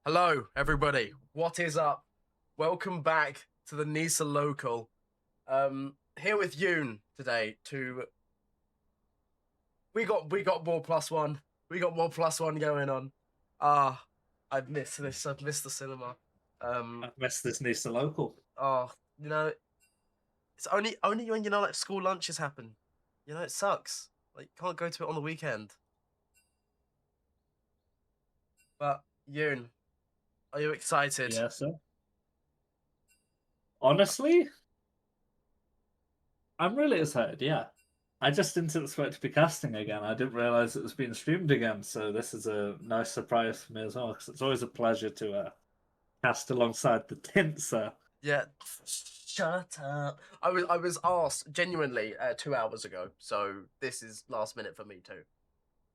Hello, everybody. What is up? Welcome back to the Nisa Local. Here with YOON today. We got more plus one. We got more plus one going on. Ah, I've missed this. I've missed the cinema. I've missed this Nisa local. Oh, it's only when like school lunches happen. It sucks. Like can't go to it on the weekend. But YOON, are you excited? Yeah, so honestly, I'm really excited. Yeah, I just didn't expect to be casting again. I didn't realize it was being streamed again. So this is a nice surprise for me as well, because it's always a pleasure to cast alongside the Tinser. Yeah, shut up. I was asked genuinely 2 hours ago, so this is last minute for me too.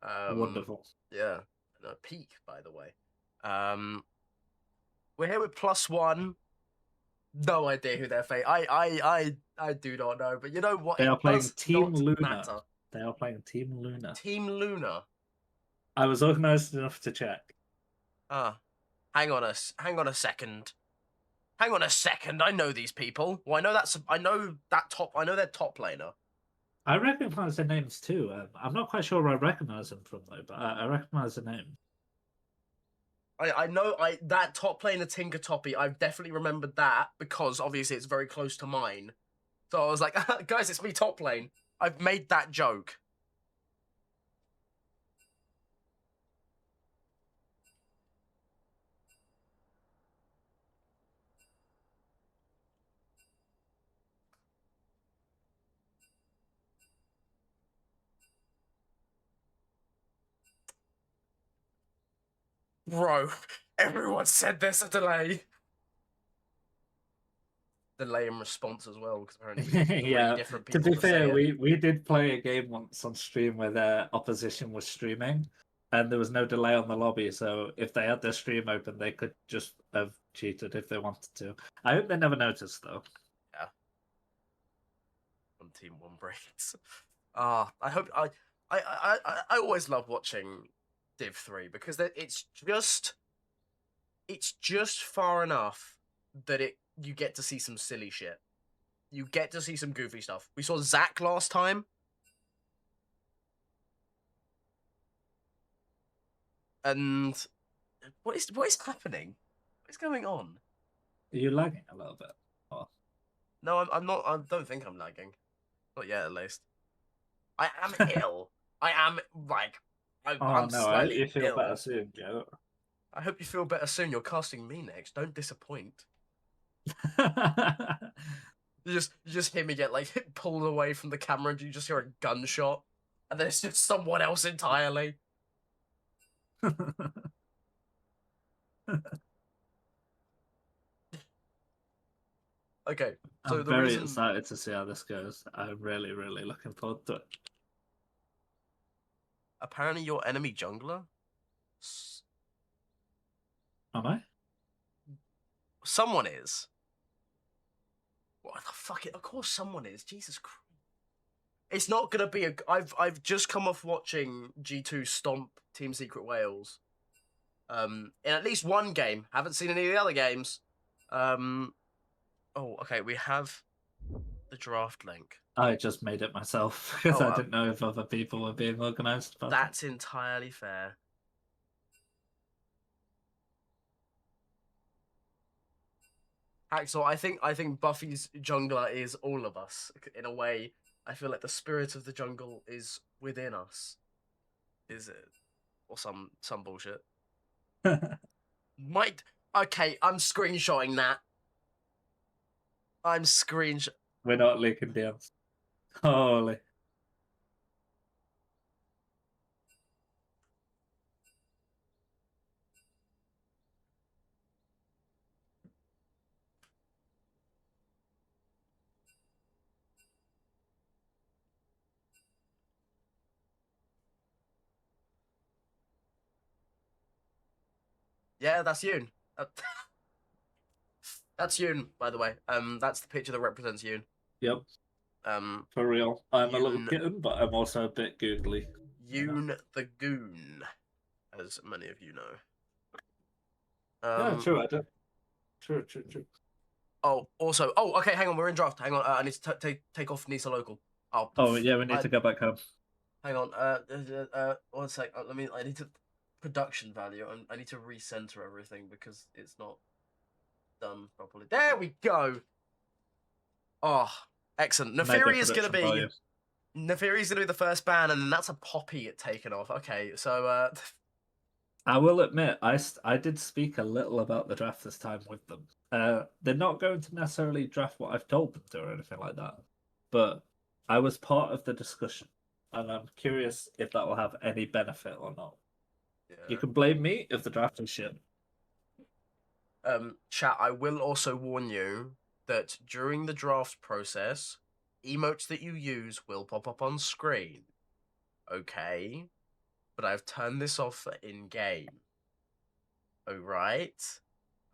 Um, Wonderful. yeah, no, peak by the way. Um, we're here with +1. No idea who they're facing. I do not know, but you know what? They It are playing does Team not Luna. matter. They are playing Team Luna. Team Luna. I was organized enough to check. Ah, hang on a second. Hang on a second. I know these people. Well, I know that top. I know their top laner. I recognize their names too. I'm not quite sure where I recognize them from though, but I recognize the names. I know that top lane of Tinker Toppy, I've definitely remembered that because obviously it's very close to mine. So I was like, guys, it's me top lane. I've made that joke. Bro, everyone said there's a delay. Delay in response as well, because apparently we had three Yeah, different to people be to say fair, it. we did play a game once on stream where their opposition was streaming, and there was no delay on the lobby. So if they had their stream open, they could just have cheated if they wanted to. I hope they never noticed though. Yeah. On Team One breaks. I hope I always love watching Div 3 because it's just far enough that you get to see some silly shit. You get to see some goofy stuff. We saw Zach last time, and what is happening? What is going on? Are you lagging a little bit? Oh, No, I'm not. I don't think I'm lagging. Not yet, at least. I am ill. I am like, oh I'm no, I hope slightly you feel better ill. soon, Joe. I hope you feel better soon. You're casting me next. Don't disappoint. You just hear me get like pulled away from the camera, and you just hear a gunshot, and then it's just someone else entirely. Okay, so I'm the very reason excited to see how this goes. I'm really, really looking forward to it. apparently your enemy jungler, Am I? someone is. What the fuck? Of course, someone is. Jesus Christ. It's not gonna be a. I've just come off watching G2 stomp Team Secret Wales. In at least one game. Haven't seen any of the other games. Um. Oh, okay. We have the draft link. I just made it myself because Oh, I didn't know if other people were being organized about it. that's entirely fair. Axel, I think Buffy's jungler is all of us in a way. I feel like the spirit of the jungle is within us. Is it? Or some bullshit. Might okay, I'm screenshotting that. I'm screenshot. We're not leaking DMs. Holy. Yeah, that's Yoon. That's Yoon, by the way. That's the picture that represents Yoon. Yep, Um, for real. I'm a little Yoon, kitten, but I'm also a bit googly. You know? Yoon the Goon, as many of you know. Yeah, Um. true. I don't. True. True. True. Oh, also. Oh, okay. Hang on. We're in draft. Hang on. I need to take off Nisa local. Oh, Oh yeah, we need I to go back home. hang on. 1 sec. Let me. I need to production value. I need to recenter everything because it's not done properly. There we go. Oh, excellent. Mega Neferi is gonna production be value. Neferi's gonna be the first ban, and then that's a Poppy taken off. Okay, so I will admit, I did speak a little about the draft this time with them. They're not going to necessarily draft what I've told them to or anything like that, but I was part of the discussion, and I'm curious if that will have any benefit or not. You yeah. can blame me if the draft is shit. Chat. I will also warn you that during the draft process, emotes that you use will pop up on screen. Okay, but I've turned this off for in-game. All right.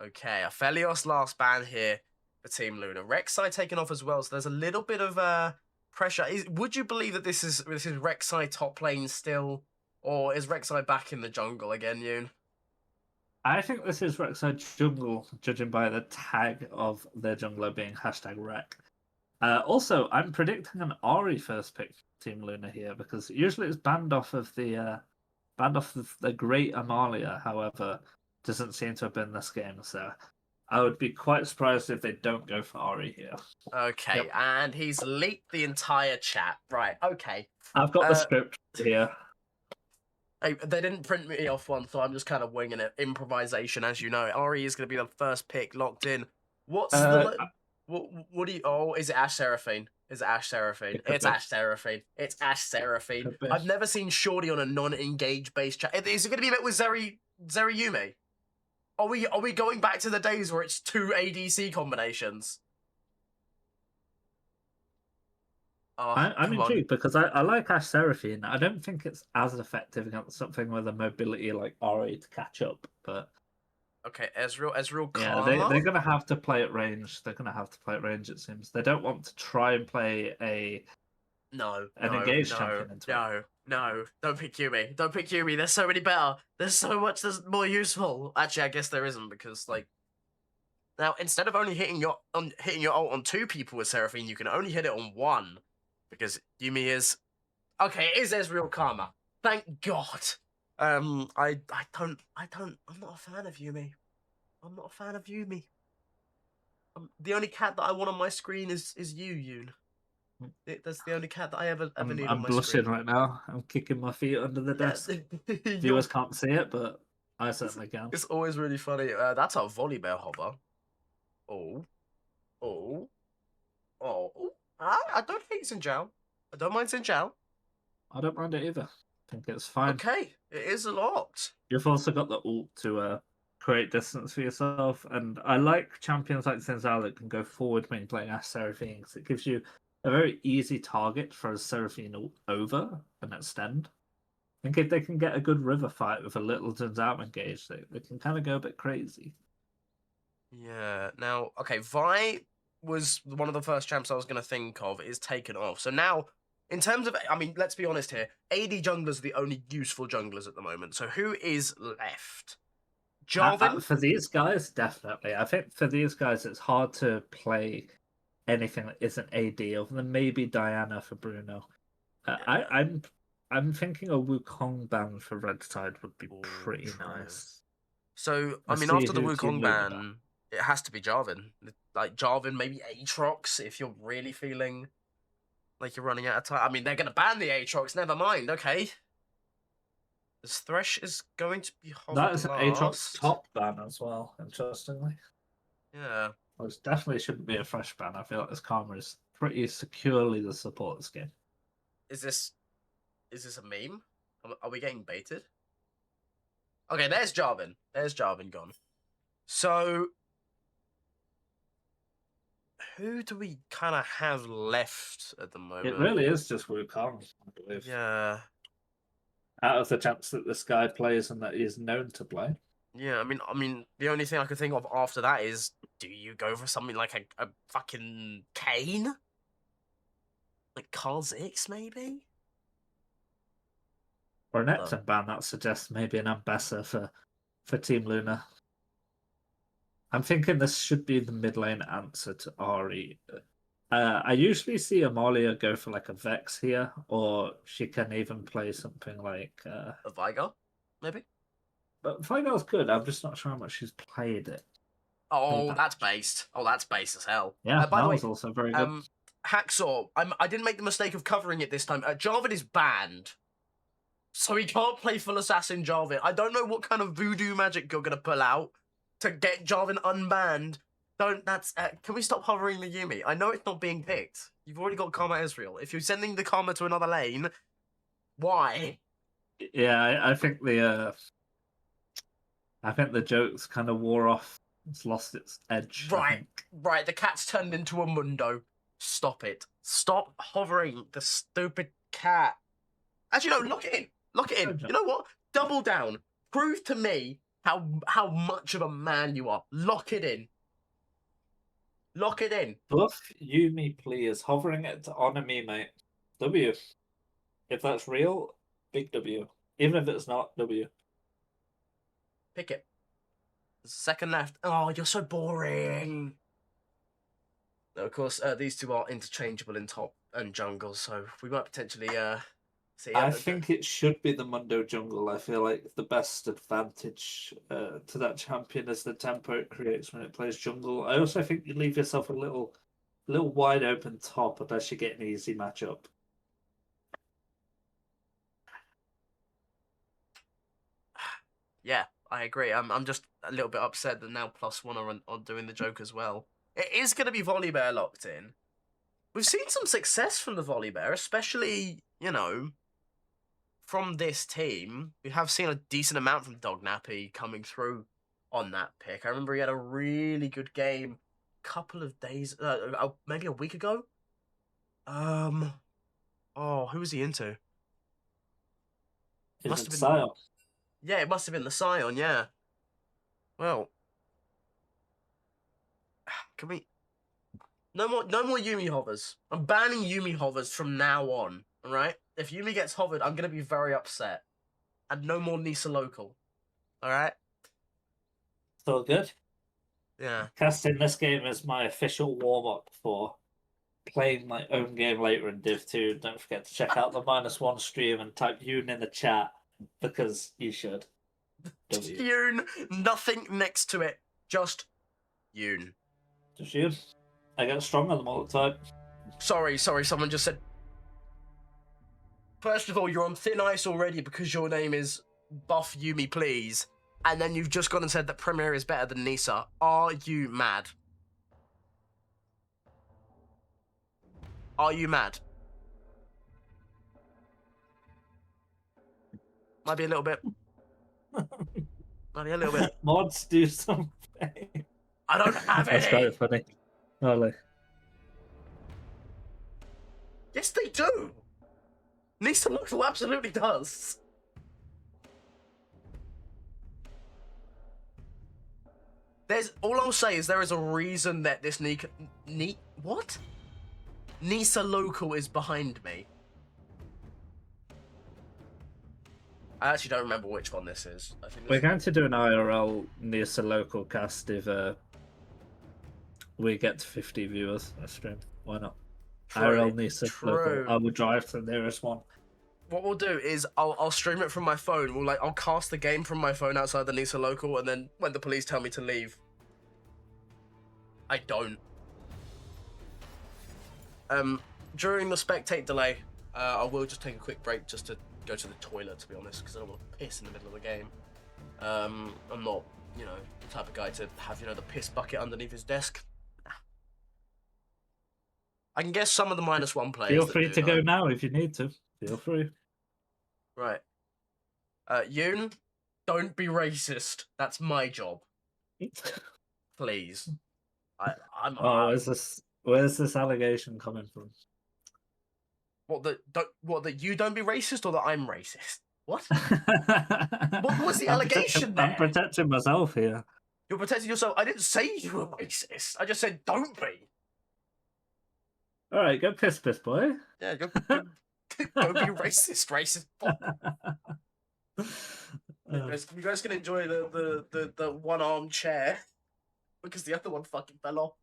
Okay, Aphelios last ban here for Team Luna. Rek'Sai taken off as well, so there's a little bit of pressure. Would you believe that this is Rek'Sai top lane still, or is Rek'Sai back in the jungle again, Yoon? I think this is Rek'Sai Jungle, judging by the tag of their jungler being #Rek. Also, I'm predicting an Ari first pick for Team Luna here because usually it's banned off of the great Amalia. However, doesn't seem to have been this game, so I would be quite surprised if they don't go for Ari here. Okay, Yep. and he's leaked the entire chat. Right, okay. I've got the script here. Hey, they didn't print me off one, so I'm just kind of winging it. Improvisation, as you know. Ari is going to be the first pick locked in. What's the... What do you... Oh, is it Ash Seraphine? Is it Ash Seraphine? It's Ash Seraphine. It's Ash Seraphine. I've never seen Shorty on a non-engaged base chat. Is it going to be met with Zeri Yume? Are we going back to the days where it's 2 ADC combinations? Oh, I'm intrigued because I like Ash Seraphine. I don't think it's as effective against something with a mobility like Ori to catch up, but okay, Ezreal yeah, Karma? they're gonna have to play at range. They're gonna have to play at range. It seems they don't want to try and play an engaged champion into it. No, don't pick Yumi. Don't pick Yumi. There's so many better. There's so much that's more useful. Actually, I guess there isn't because like now instead of only hitting your ult on 2 people with Seraphine, you can only hit it on 1 because Yumi is okay. It is Ezreal Karma. Thank God. I'm not a fan of Yumi. I'm not a fan of Yumi. The only cat that I want on my screen is you, Yoon. That's the only cat that I ever need on I'm my blushing screen. right now. I'm kicking my feet under the desk. Viewers can't see it, but I certainly can. It's always really funny. That's a Volibear hover. Oh. I don't hate Xin I don't mind Xin. I don't mind it either. I think it's fine. Okay, it is a lot. You've also got the ult to create distance for yourself, and I like champions like Xin that can go forward when you're playing Ash Seraphine because it gives you a very easy target for a Seraphine ult over and extend. I think if they can get a good river fight with a little Zinzao engaged, they can kind of go a bit crazy. Yeah. Now, okay, Vi was one of the first champs I was going to think of is taken off. So now, in terms of, I mean, let's be honest here. AD junglers are the only useful junglers at the moment. So who is left? Jarvan? For these guys, definitely. I think for these guys, it's hard to play anything that isn't AD, other than maybe Diana for Bruno. Yeah. I'm thinking a Wukong ban for Red Tide would be pretty nice. So, I mean, after the Wukong ban, it has to be Jarvan. Like, Jarvan, maybe Aatrox, if you're really feeling like you're running out of time. I mean, they're going to ban the Aatrox, never mind, okay. This Thresh is going to be hovered that is an last. Aatrox top ban as well, interestingly. Yeah. Well, it definitely shouldn't be a fresh ban. I feel like this Karma is pretty securely the support skin. Is this a meme? Are we getting baited? Okay, there's Jarvan. There's Jarvan gone. So, who do we kind of have left at the moment? It really is just Wukong, I believe. Yeah. Out of the chance that this guy plays and that he is known to play. Yeah, I mean, the only thing I could think of after that is, do you go for something like a fucking Kane? Like Kha'Zix, maybe? Or an Epson ban that suggests maybe an Ambessa for Team Luna. I'm thinking this should be the mid lane answer to Ari. I usually see Amalia go for like a Vex here, or she can even play something like. A Vigar, maybe. But Vigar's good. I'm just not sure how much she's played it. Oh, that's based. Oh, that's based as hell. Yeah, By that the way, was also very good. Hacksaw. I didn't make the mistake of covering it this time. Jarvan is banned, so he can't play full assassin Jarvan. I don't know what kind of voodoo magic you're gonna pull out to get Jarvan unbanned. Don't. That's. Can we stop hovering the Yumi? I know it's not being picked. You've already got Karma Ezreal. If you're sending the Karma to another lane, why? Yeah, I think the jokes kind of wore off. It's lost its edge. Right. The cat's turned into a Mundo. Stop it. Stop hovering the stupid cat. Actually, no, lock it in. Lock it in. You know what? Double down. Prove to me how much of a man you are. Lock it in. Lock it in. Buff Yumi, please. Hovering it to honor me, mate. W. If that's real, big W. Even if it's not, W. Pick it. Second left. Oh, you're so boring. No, of course, these two are interchangeable in top and jungle, so we might potentially see. I think it should be the Mundo jungle. I feel like the best advantage to that champion is the tempo it creates when it plays jungle. I also think you leave yourself a little wide open top unless you get an easy matchup. Yeah, I agree. I'm just a little bit upset that now PlusOne are doing the joke as well. It is going to be Volibear locked in. We've seen some success from the Volibear, especially, you know, from this team. We have seen a decent amount from Dognappy coming through on that pick. I remember he had a really good game a couple of days, maybe a week ago. Oh, who was he into? Must have been Scion. Yeah, it must have been the Scion, yeah. Well, can we... No more Yumi hovers. I'm banning Yumi hovers from now on, alright? If Yumi gets hovered, I'm going to be very upset. And no more Nisa local, alright? Still good. Yeah. Casting this game as my official warm-up for playing my own game later in Div 2. Don't forget to check out the -1 stream and type YOON in the chat, because you should. YOON, nothing next to it. Just YOON. Just YOON. I get strong on them all the time. Sorry, someone just said... First of all, you're on thin ice already because your name is Buff Yumi, please. And then you've just gone and said that Premier is better than Nisa. Are you mad? Are you mad? Might be a little bit. Might be a little bit. Mods do something. I don't have any. That's quite funny. Really. Yes, they do. Nisa local absolutely does. All I'll say is there is a reason that this what? Nisa local is behind me. I actually don't remember which one this is. I think we're going to do an IRL Nisa local cast if we get to 50 viewers on stream. Why not? IRL Nisa local. I will drive to the nearest one. What we'll do is I'll stream it from my phone. I'll cast the game from my phone outside the Nisa local, and then when the police tell me to leave, I don't. During the spectate delay, I will just take a quick break just to go to the toilet, to be honest, because I don't want to piss in the middle of the game. I'm not, the type of guy to have, the piss bucket underneath his desk. Nah. I can guess some of the -1 players. Feel free to go now if you need to. Feel free. Right. YOON, don't be racist. That's my job. Please. Where's this allegation coming from? What that you don't be racist, or that I'm racist? What? What was the allegation there? I'm protecting myself here. You're protecting yourself. I didn't say you were racist. I just said don't be. All right, go piss, boy. Yeah, go be racist. You guys can enjoy the one arm chair. because the other one fucking fell off.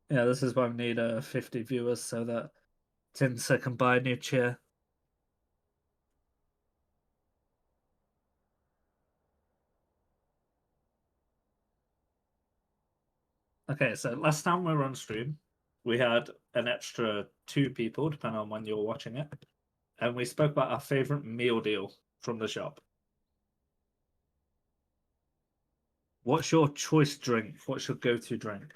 Yeah, this is why we need 50 viewers so that Tinsa can buy a new chair. Okay, so last time we were on stream, we had an extra 2 people, depending on when you were watching it, and we spoke about our favorite meal deal from the shop. What's your choice drink? What's your go-to drink?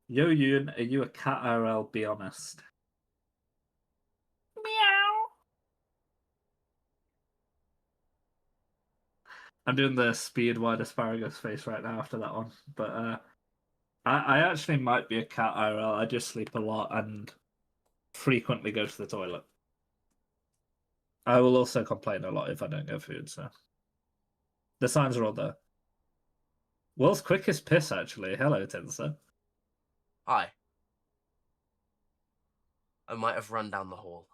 YOON, are you a cat IRL? Be honest. Meow. I'm doing the speed wide asparagus face right now after that one, but I actually might be a cat IRL. I just sleep a lot and frequently go to the toilet. I will also complain a lot if I don't get food, so the signs are all there. World's quickest piss, actually. Hello, Tinsa. Hi. I might have run down the hall.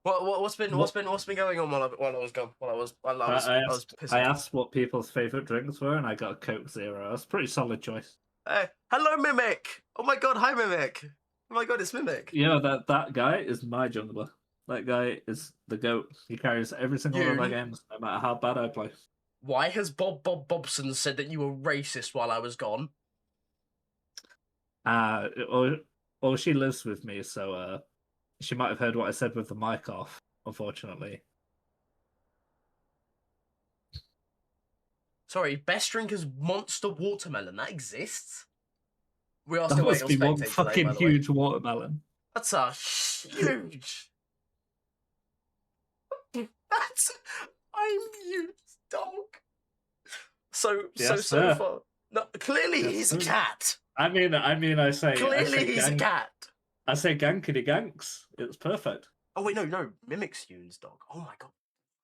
What's been going on while I was gone? While I was pissing. I asked what people's favorite drinks were, and I got a Coke Zero. That's a pretty solid choice. Hey, hello, Mimic. Oh my god, hi, Mimic. Oh my god, it's Mimic. Yeah, that guy is my jungler. That guy is the GOAT. He carries every single one of my games, no matter how bad I play. Why has Bob Bobson said that you were racist while I was gone? Or she lives with me, so she might have heard what I said with the mic off, unfortunately. Sorry, best drink is Monster Watermelon. That exists? We are That still must waiting be on one Spectate fucking today, by the way. huge watermelon. That's a huge... I'm mute, dog. So far... No, clearly he's a cat. I mean, I say... Clearly he's a cat. I say gankity ganks. It's perfect. Oh, wait, no. Mimics Yoon's dog. Oh, my god.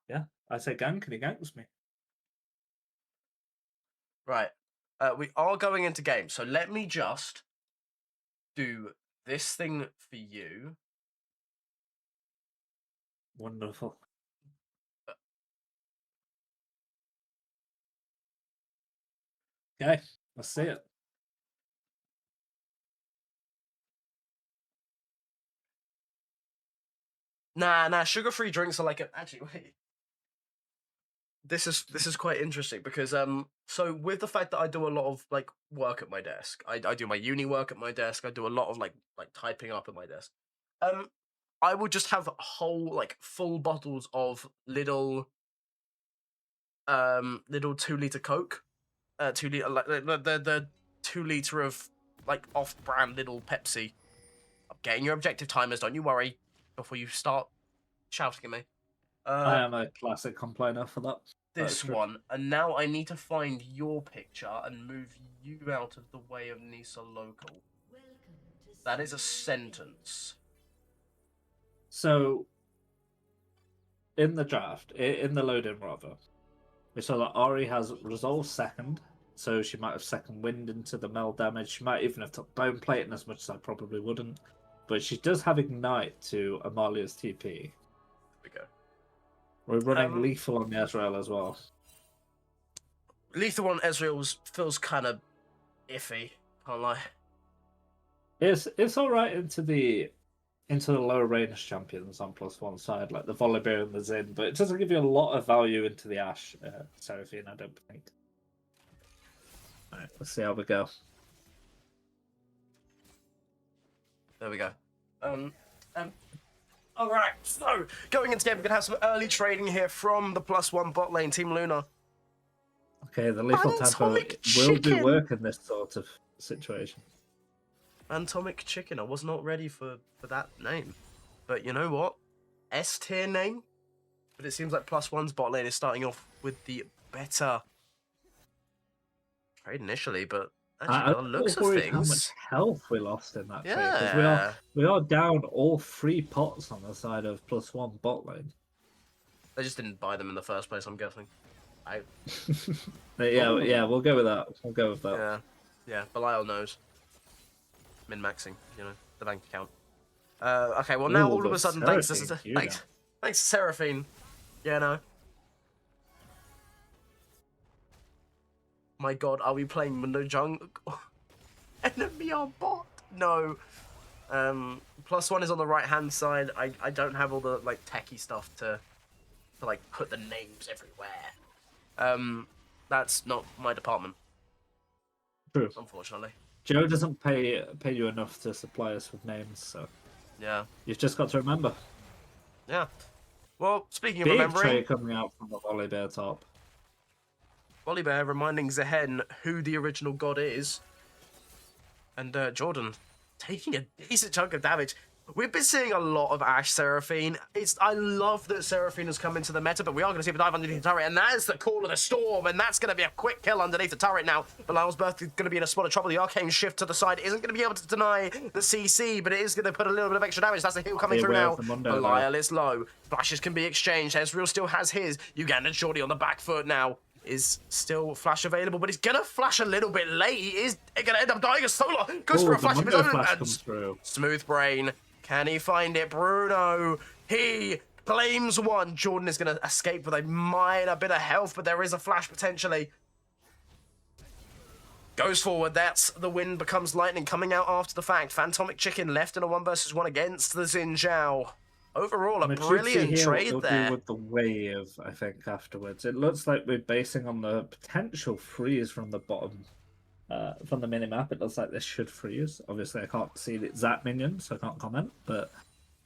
Yeah, I say gankity ganks me. Right. We are going into game, so let me just do this thing for you. Wonderful. Okay, let's see it. Nah. Sugar-free drinks are like actually wait. This is quite interesting because so with the fact that I do a lot of like work at my desk, I do my uni work at my desk. I do a lot of like typing up at my desk. I would just have whole like full bottles of little 2-liter Coke, 2-liter like the 2-liter of like off-brand little Pepsi. I'm getting your objective timers. Don't you worry before you start shouting at me. I am a classic complainer for that. This one, and now I need to find your picture and move you out of the way of Nisa Local. That is a sentence. So, in the draft, in the load-in rather, we saw that Ari has Resolve second, so she might have second wind into the meld damage. She might even have took bone plating as much as I probably wouldn't. But she does have Ignite to Amalia's TP. There we go. We're running Lethal on the Ezreal as well. Lethal on Ezreal feels kind of iffy, can't lie. It's alright into the lower range champions on +1 side, like the Volibear and the Zin, but it doesn't give you a lot of value into the Ashe Seraphine, I don't think. Alright, let's see how we go. There we go. Alright, so going into game, we're gonna have some early trading here from the +1 bot lane, Team Luna. Okay, the lethal tempo will do work in this sort of situation. Atomic Chicken. I was not ready for that name. But you know what? S tier name? But it seems like +1's bot lane is starting off with the better trade initially, but actually, by the looks of things... how much health we lost in that trade. Because we are down all 3 pots on the side of +1 bot lane. They just didn't buy them in the first place, I'm guessing. Yeah, we'll go with that. We'll go with that. Yeah, Belial knows. Min-maxing, you know, the bank account. Okay, well now all of a sudden, thanks to Seraphine, Yeah, no. My god, are we playing Mundo Jungle? Enemy on bot? No. +1 is on the right-hand side. I don't have all the, like, techie stuff to like, put the names everywhere. That's not my department. True. Unfortunately. Joe doesn't pay you enough to supply us with names, so Yeah. you've just got to remember. Yeah. Well, speaking of Big remembering, trade coming out from the volley bear top. Volley Bear reminding Zehen who the original god is. And Jordan taking a decent chunk of damage. We've been seeing a lot of Ashe Seraphine. I love that Seraphine has come into the meta, but we are going to see a dive underneath the turret, and that is the call of the storm, and that's going to be a quick kill underneath the turret now. Belial's Birth is going to be in a spot of trouble. The arcane shift to the side isn't going to be able to deny the CC, but it is going to put a little bit of extra damage. That's the heal coming through now. Belial is low. Flashes can be exchanged. Ezreal still has his. Ugandan Shorty on the back foot now. Is still flash available, but he's gonna flash a little bit late. He is gonna end up dying as Solar. Goes for a flash of his own. And Smooth Brain. Can he find it? Bruno. He claims one. Jordan is gonna escape with a minor bit of health, but there is a flash potentially. Goes forward. That's the wind becomes lightning coming out after the fact. Phantomic Chicken left in a 1v1 against the Xin Zhao. Overall, a brilliant trade there. With the wave, I think, afterwards. It looks like we're basing on the potential freeze from the bottom, from the minimap. It looks like this should freeze. Obviously, I can't see the exact minion, so I can't comment. But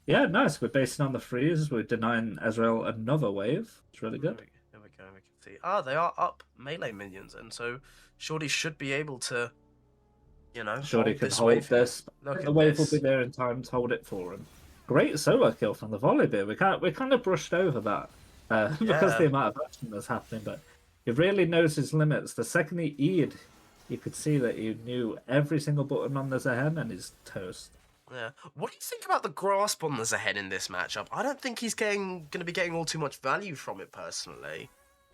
yeah, nice. We're basing on the freeze. We're denying Ezreal another wave. It's really good. There we go. We can see. Ah, they are up melee minions, and so Shorty should be able to, you know, Shorty can hold this. The wave will be there in time to hold it for him. Great solo kill from the volley bear. We kind of brushed over that because the amount of action that's happening, but he really knows his limits. The second he E'd, you could see that he knew every single button on the Zehen and he's toast. Yeah. What do you think about the grasp on the Zehen in this matchup? I don't think he's going to be getting all too much value from it personally.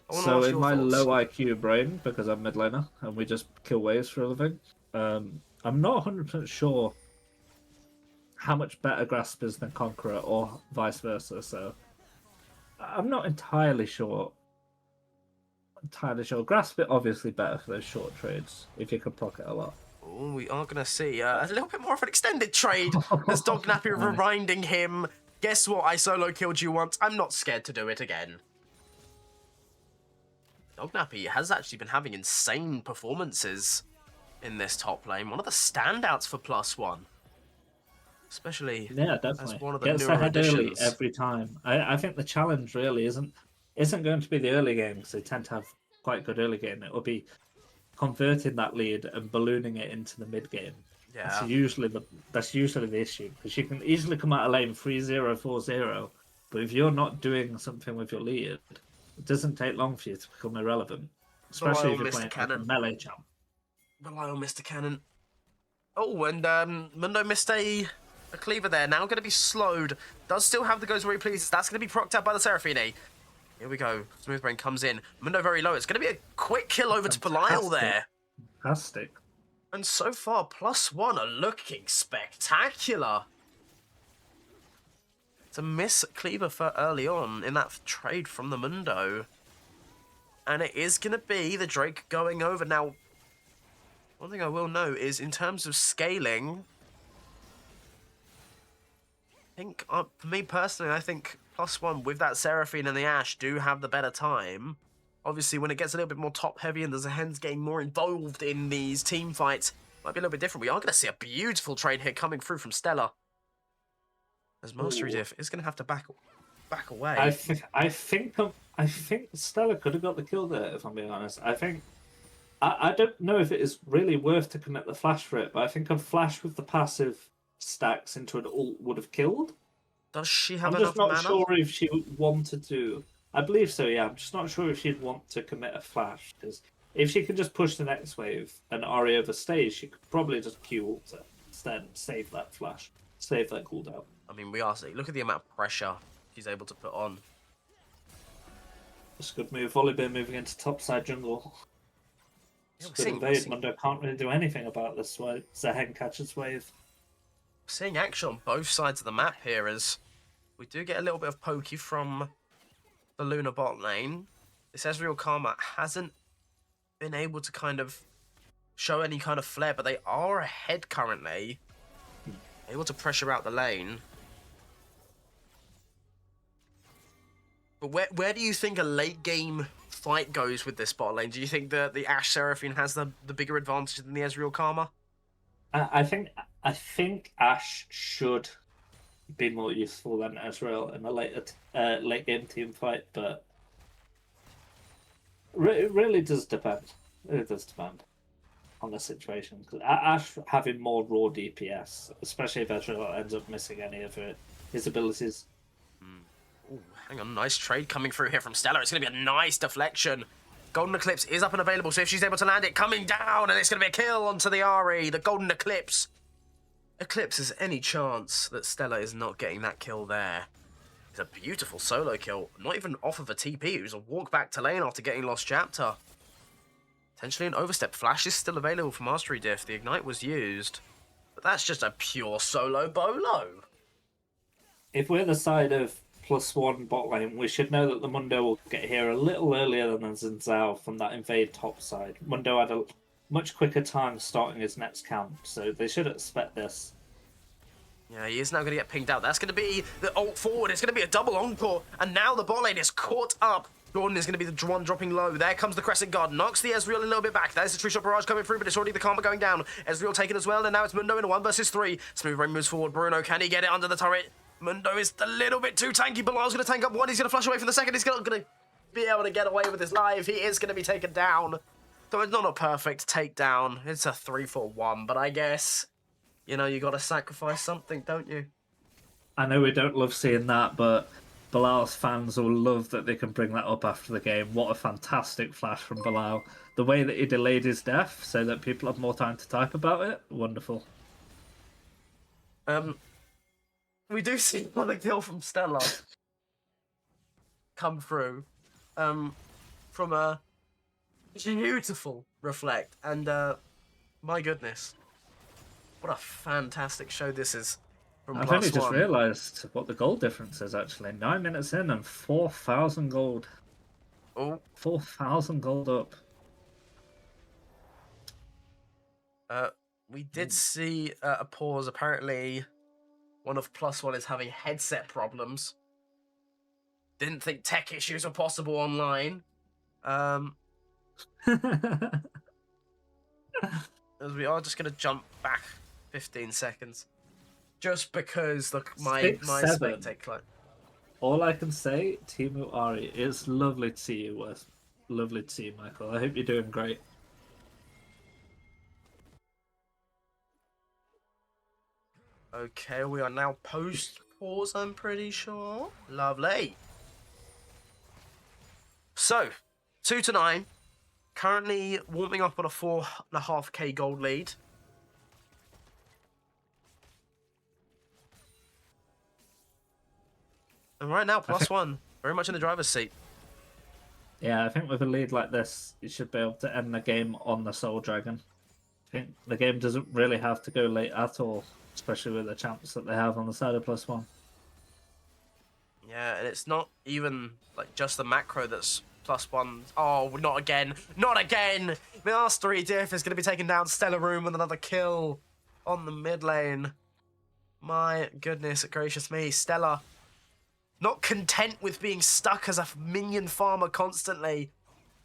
So in my low IQ brain, because I'm mid laner and we just kill waves for a living, I'm not 100% sure how much better Grasp is than Conqueror or vice versa, so I'm not entirely sure. Grasp it obviously better for those short trades if you can proc it a lot. Oh, we are going to see a little bit more of an extended trade as Dognappy reminding him, guess what, I solo killed you once, I'm not scared to do it again. Dognappy has actually been having insane performances in this top lane, one of the standouts for +1. Especially as one of the newer additions. Every time. I think the challenge really isn't going to be the early game, because they tend to have quite good early game. It will be converting that lead and ballooning it into the mid game. Yeah. That's usually the issue, because you can easily come out of lane 3-0, 4-0, but if you're not doing something with your lead, it doesn't take long for you to become irrelevant. Especially if you're playing like a melee champ. Rely on Mr. Cannon. Oh, and Mundo missed a cleaver there, now going to be slowed. Does still have the goes where he pleases. That's going to be procced out by the Seraphine. Here we go. Smoothbrain comes in. Mundo very low. It's going to be a quick kill over to Belial there. Fantastic. And so far, +1 are looking spectacular. It's a miss cleaver for early on in that trade from the Mundo. And it is going to be the Drake going over. Now, one thing I will note is in terms of scaling, I think, for me personally, I think +1 with that Seraphine and the Ashe do have the better time. Obviously, when it gets a little bit more top-heavy and the Zehen's getting more involved in these team fights, might be a little bit different. We are going to see a beautiful trade here coming through from Stella. As Mastery Diff is going to have to back away. I think Stella could have got the kill there, if I'm being honest. I don't know if it is really worth to commit the flash for it, but I think a flash with the passive stacks into an ult would have killed. Does she have enough mana? I'm just not sure if she wanted to. I believe so, yeah. I'm just not sure if she'd want to commit a flash, because if she could just push the next wave and Ari overstays, she could probably just Q ult it instead and save that flash, save that cooldown. I mean, we are seeing. Look at the amount of pressure she's able to put on. It's a good move. Volibear moving into topside jungle. Yeah, good invade. Mundo can't really do anything about this. Zehen catches wave. We're seeing action on both sides of the map here as we do get a little bit of pokey from the Luna bot lane, this Ezreal Karma hasn't been able to kind of show any kind of flair, but they are ahead currently. Able to pressure out the lane. But where do you think a late game fight goes with this bot lane? Do you think that the Ashe Seraphine has the bigger advantage than the Ezreal Karma? I think Ashe should be more useful than Ezreal in a late game team fight, but it really does depend. It does depend on the situation. Because Ashe having more raw DPS, especially if Ezreal ends up missing any of his abilities. Ooh, hang on, nice trade coming through here from Stella. It's going to be a nice deflection. Golden Eclipse is up and available, so if she's able to land it, coming down, and it's going to be a kill onto the Ahri, the Golden Eclipse. Eclipse is any chance that Stella is not getting that kill there. It's a beautiful solo kill, not even off of a TP. It was a walk back to lane after getting Lost Chapter. Potentially an overstep. Flash is still available for Mastery Diff. The Ignite was used, but that's just a pure solo bolo. If we're the side of +1 bot lane, we should know that the Mundo will get here a little earlier than the Xin Zhao from that invade top side. Mundo had a much quicker time starting his next camp, so they should expect this. Yeah, he is now going to get pinged out. That's going to be the ult forward. It's going to be a double encore, and now the bot lane is caught up. Jordan is going to be the one dropping low. There comes the Crescent Guard. Knocks the Ezreal a little bit back. There's the Tree Shot Barrage coming through, but it's already the Karma going down. Ezreal taken as well, and now it's Mundo in a 1 versus 3. Smooth Rain moves forward. Bruno, can he get it under the turret? Mundo is a little bit too tanky. Bilal's going to tank up one. He's going to flush away from the second. He's not going to be able to get away with his life. He is going to be taken down. So it's not a perfect takedown. It's a 3-for-1, but I guess, you know, you got to sacrifice something, don't you? I know we don't love seeing that, but Bilal's fans will love that they can bring that up after the game. What a fantastic flash from Bilal. The way that he delayed his death so that people have more time to type about it, wonderful. We do see another kill from Stella come through from a beautiful reflect, and my goodness, what a fantastic show this is from I've only just PlusOne. realised what the gold difference is actually. 9 minutes in and 4,000 gold. Oh, 4,000 gold up. we did see a pause. Apparently, one of PlusOne is having headset problems. Didn't think tech issues were possible online. As we are just going to jump back 15 seconds. Just because my spectate client. All I can say, Timu Ari, it's lovely to see you, Wes. Lovely to see you, Michael. I hope you're doing great. Okay, we are now post-pause, I'm pretty sure. Lovely. So, 2-9. Currently warming up on a 4.5k gold lead. And right now, PlusOne, very much in the driver's seat. Yeah, I think with a lead like this, you should be able to end the game on the Soul Dragon. I think the game doesn't really have to go late at all, especially with the champs that they have on the side of PlusOne. Yeah, and it's not even like just the macro that's +1. Oh, not again. Not again! Mastery Diff is going to be taking down Stellar Room with another kill on the mid lane. My goodness gracious me. Stella, not content with being stuck as a minion farmer constantly,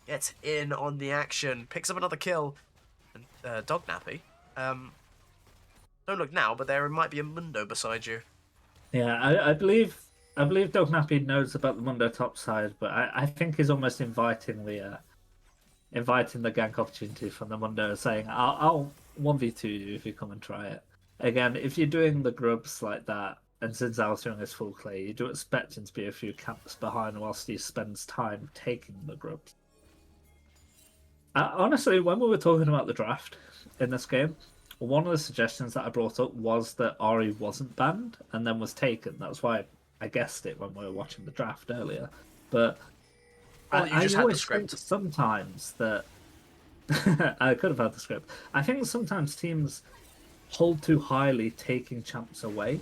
gets in on the action, picks up another kill. And Dog Nappy. Don't look now, but there might be a Mundo beside you. Yeah, I believe Dog Nappy knows about the Mundo top side, but I think he's almost inviting the gank opportunity from the Mundo, saying, I'll 1v2 you if you come and try it. Again, if you're doing the grubs like that, and since I was doing his full play, you do expect him to be a few camps behind whilst he spends time taking the grubs. Honestly, when we were talking about the draft in this game, one of the suggestions that I brought up was that Ahri wasn't banned and then was taken. That's why I guessed it when we were watching the draft earlier. But well, I always think sometimes that I could have had the script. I think sometimes teams hold too highly taking champs away.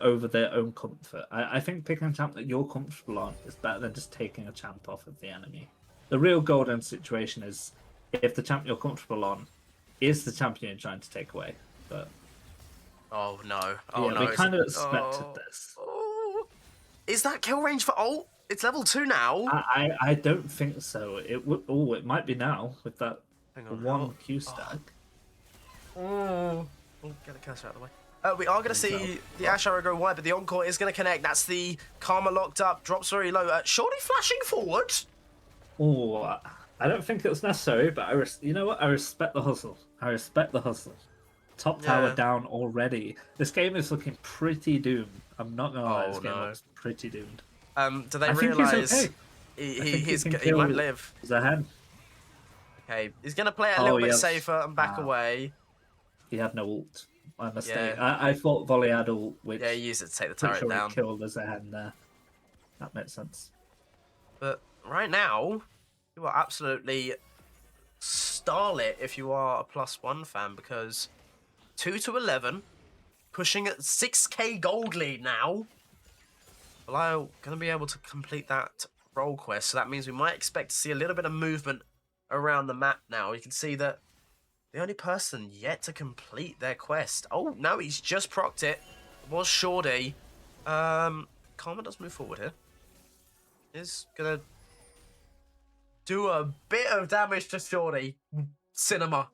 over their own comfort. I think picking a champ that you're comfortable on is better than just taking a champ off of the enemy. The real golden situation is if the champ you're comfortable on is the champion you're trying to take away. But oh no! Oh yeah, no! we kind of expected oh, this. oh. Is that kill range for ult? It's level 2 now. I don't think so. It would. Oh, it might be now with that Hang on, one Q stack. Oh, get the cursor out of the way. We are going to see the Ash Arrow go wide, but the Encore is going to connect. That's the Karma locked up, drops very low. Shorty flashing forward. Oh, I don't think it was necessary, but you know what? I respect the hustle. I respect the hustle. Top tower down already. This game is looking pretty doomed. I'm not going to lie, this game looks pretty doomed. Do they realise he might live? He's ahead. Okay, he's going to play it a little bit safer and back away. He had no ult. My mistake. I thought Volley had ult, which he used it to take the turret down. Killed us ahead there. That makes sense. But right now, you are absolutely starlit if you are a +1 fan, because 2-11, pushing at 6k gold lead now. Belial going to be able to complete that role quest, so that means we might expect to see a little bit of movement around the map now. You can see that the only person yet to complete their quest. Oh, no, he's just procced it. It was Shorty. Karma does move forward here. Is going to do a bit of damage to Shorty. Cinema.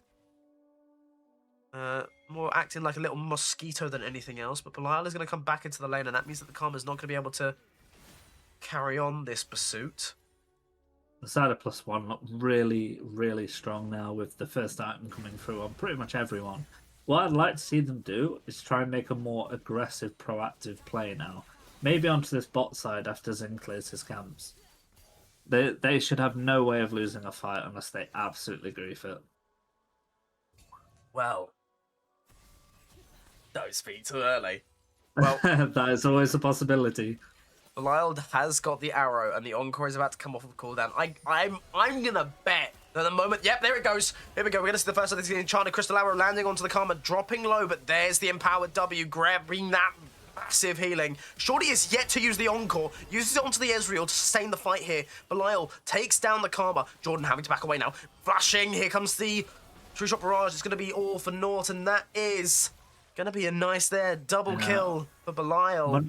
More acting like a little mosquito than anything else. But Belial is going to come back into the lane, and that means that the Karma's not going to be able to carry on this pursuit. The side of +1 look really, really strong now with the first item coming through on pretty much everyone. What I'd like to see them do is try and make a more aggressive, proactive play now. Maybe onto this bot side after Zin clears his camps. They should have no way of losing a fight unless they absolutely grief it. Well, don't speak too early. Well, that is always a possibility. Belial has got the arrow, and the Encore is about to come off of cooldown. I'm gonna bet that the moment. Yep, there it goes. Here we go. We're gonna see the first of this enchanted crystal arrow landing onto the Karma, dropping low, but there's the empowered W grabbing that massive healing. Shorty is yet to use the Encore. Uses it onto the Ezreal to sustain the fight here. Belial takes down the Karma. Jordan having to back away now. Flashing. Here comes the True Shot Barrage. It's gonna be all for naught, and that is gonna be a nice double kill for Belial.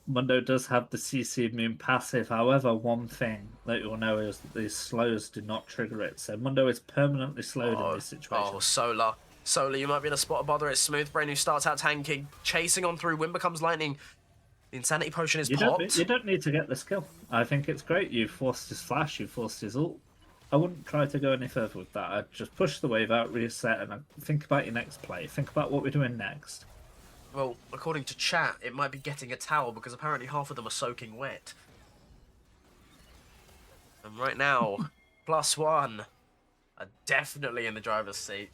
Mundo does have the CC Moon passive. However, one thing that you'll know is that these slows do not trigger it. So Mundo is permanently slowed in this situation. Oh, Solar, you might be in a spot of bother. It's Smooth Brain who starts out tanking, chasing on through. Wind becomes lightning. The Insanity Potion is popped. You don't need to get this kill. I think it's great. You forced his flash, you forced his ult. I wouldn't try to go any further with that. I'd just push the wave out, reset, and think about your next play. Think about what we're doing next. Well, according to chat, it might be getting a towel because apparently half of them are soaking wet. And right now, +1 are definitely in the driver's seat.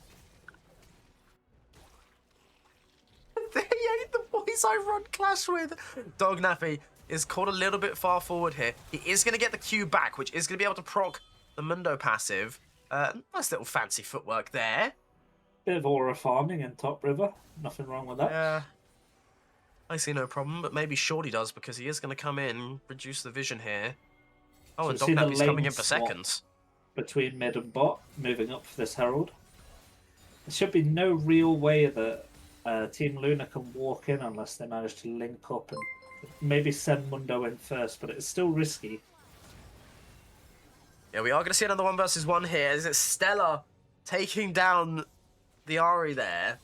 They ain't the boys I run Clash with. Dog Nappy is caught a little bit far forward here. He is going to get the Q back, which is going to be able to proc the Mundo passive. Nice little fancy footwork there. Bit of aura farming in Top River. Nothing wrong with that. Yeah. I see no problem, but maybe Shorty does because he is going to come in, reduce the vision here. Oh, and Dognappy's coming in for seconds. Between mid and bot, moving up for this Herald. There should be no real way that Team Luna can walk in unless they manage to link up and maybe send Mundo in first, but it's still risky. Yeah, we are going to see another 1 versus 1 here. Is it Stella taking down the Ahri there?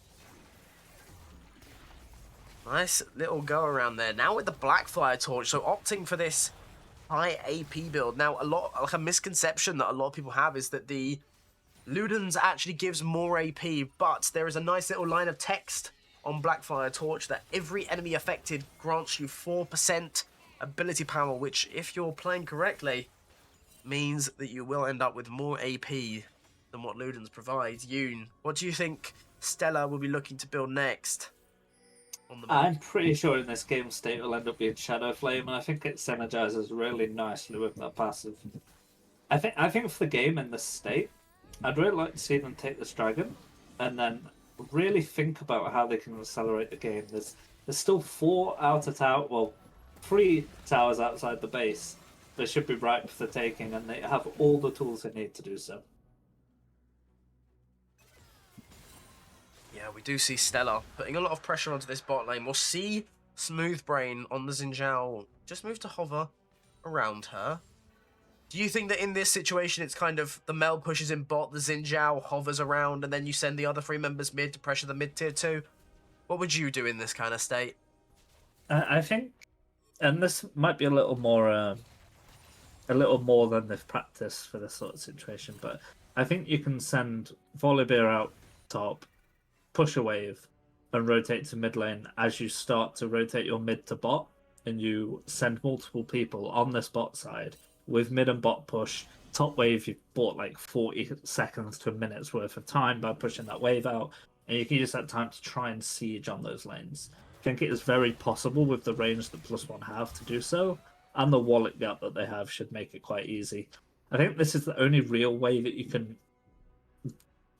Nice little go around there. Now with the Blackfire Torch, so opting for this high AP build. Now, a misconception that a lot of people have is that the Ludens actually gives more AP, but there is a nice little line of text on Blackfire Torch that every enemy affected grants you 4% ability power, which, if you're playing correctly, means that you will end up with more AP than what Ludens provides. Yoon, what do you think Stella will be looking to build next? I'm pretty sure in this game state will end up being Shadow Flame, and I think it synergizes really nicely with that passive. I think for the game in this state, I'd really like to see them take this dragon, and then really think about how they can accelerate the game. There's still 4 outer tower, well, 3 towers outside the base. They should be ripe for the taking, and they have all the tools they need to do so. Yeah, we do see Stella putting a lot of pressure onto this bot lane. We'll see Smoothbrain on the Xin Zhao just move to hover around her. Do you think that in this situation it's kind of the Mel pushes in bot, the Xin Zhao hovers around, and then you send the other 3 members mid to pressure the mid tier 2? What would you do in this kind of state? I think, and this might be a little more than they've practiced for this sort of situation, but I think you can send Volibear out top, push a wave, and rotate to mid lane as you start to rotate your mid to bot, and you send multiple people on this bot side with mid and bot push. Top wave, you've bought like 40 seconds to a minute's worth of time by pushing that wave out, and you can use that time to try and siege on those lanes. I think it is very possible with the range that PlusOne have to do so, and the wallet gap that they have should make it quite easy. I think this is the only real way that you can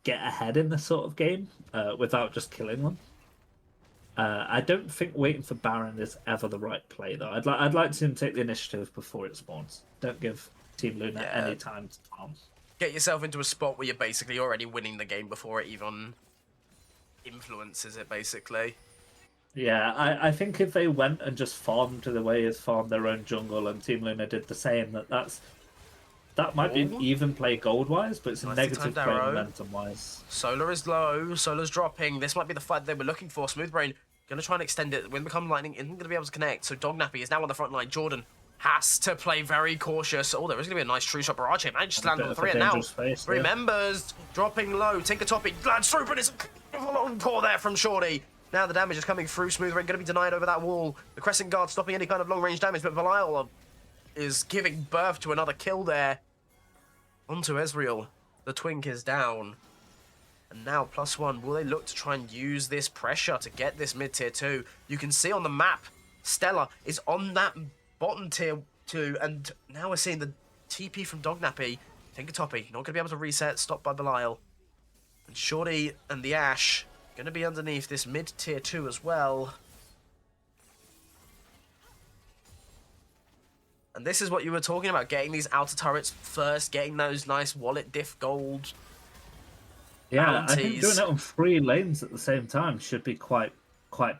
get ahead in this sort of game without just killing them. I don't think waiting for Baron is ever the right play, though. I'd like to see him take the initiative before it spawns. Don't give Team Luna any time to farm. Get yourself into a spot where you're basically already winning the game before it even influences it, basically. Yeah, I think if they went and just farmed the way as farmed their own jungle and Team Luna did the same, that might be an even play gold-wise, but it's a negative play momentum-wise. Solar is low, Solar's dropping. This might be the fight they were looking for. Smoothbrain going to try and extend it. When Become Lightning isn't going to be able to connect, so Dognappy is now on the front line. Jordan has to play very cautious. Oh, there is going to be a nice true shot barrage here. Managed to land on 3, and now space, 3 members dropping low. Tinker Toppy lands through, but it's a long core there from Shorty. Now the damage is coming through. Smoothbrain going to be denied over that wall. The Crescent Guard stopping any kind of long-range damage, but Belial is giving birth to another kill there. Onto Ezreal. The Twink is down. And now PlusOne, will they look to try and use this pressure to get this mid-tier 2? You can see on the map, Stella is on that bottom tier 2, and now we're seeing the TP from Dognappy. Tinker Toppy, not going to be able to reset, stopped by Belial. And Shorty and the Ashe going to be underneath this mid-tier 2 as well. And this is what you were talking about, getting these outer turrets first, getting those nice wallet diff gold. Yeah, bounties. I think doing it on 3 lanes at the same time should be quite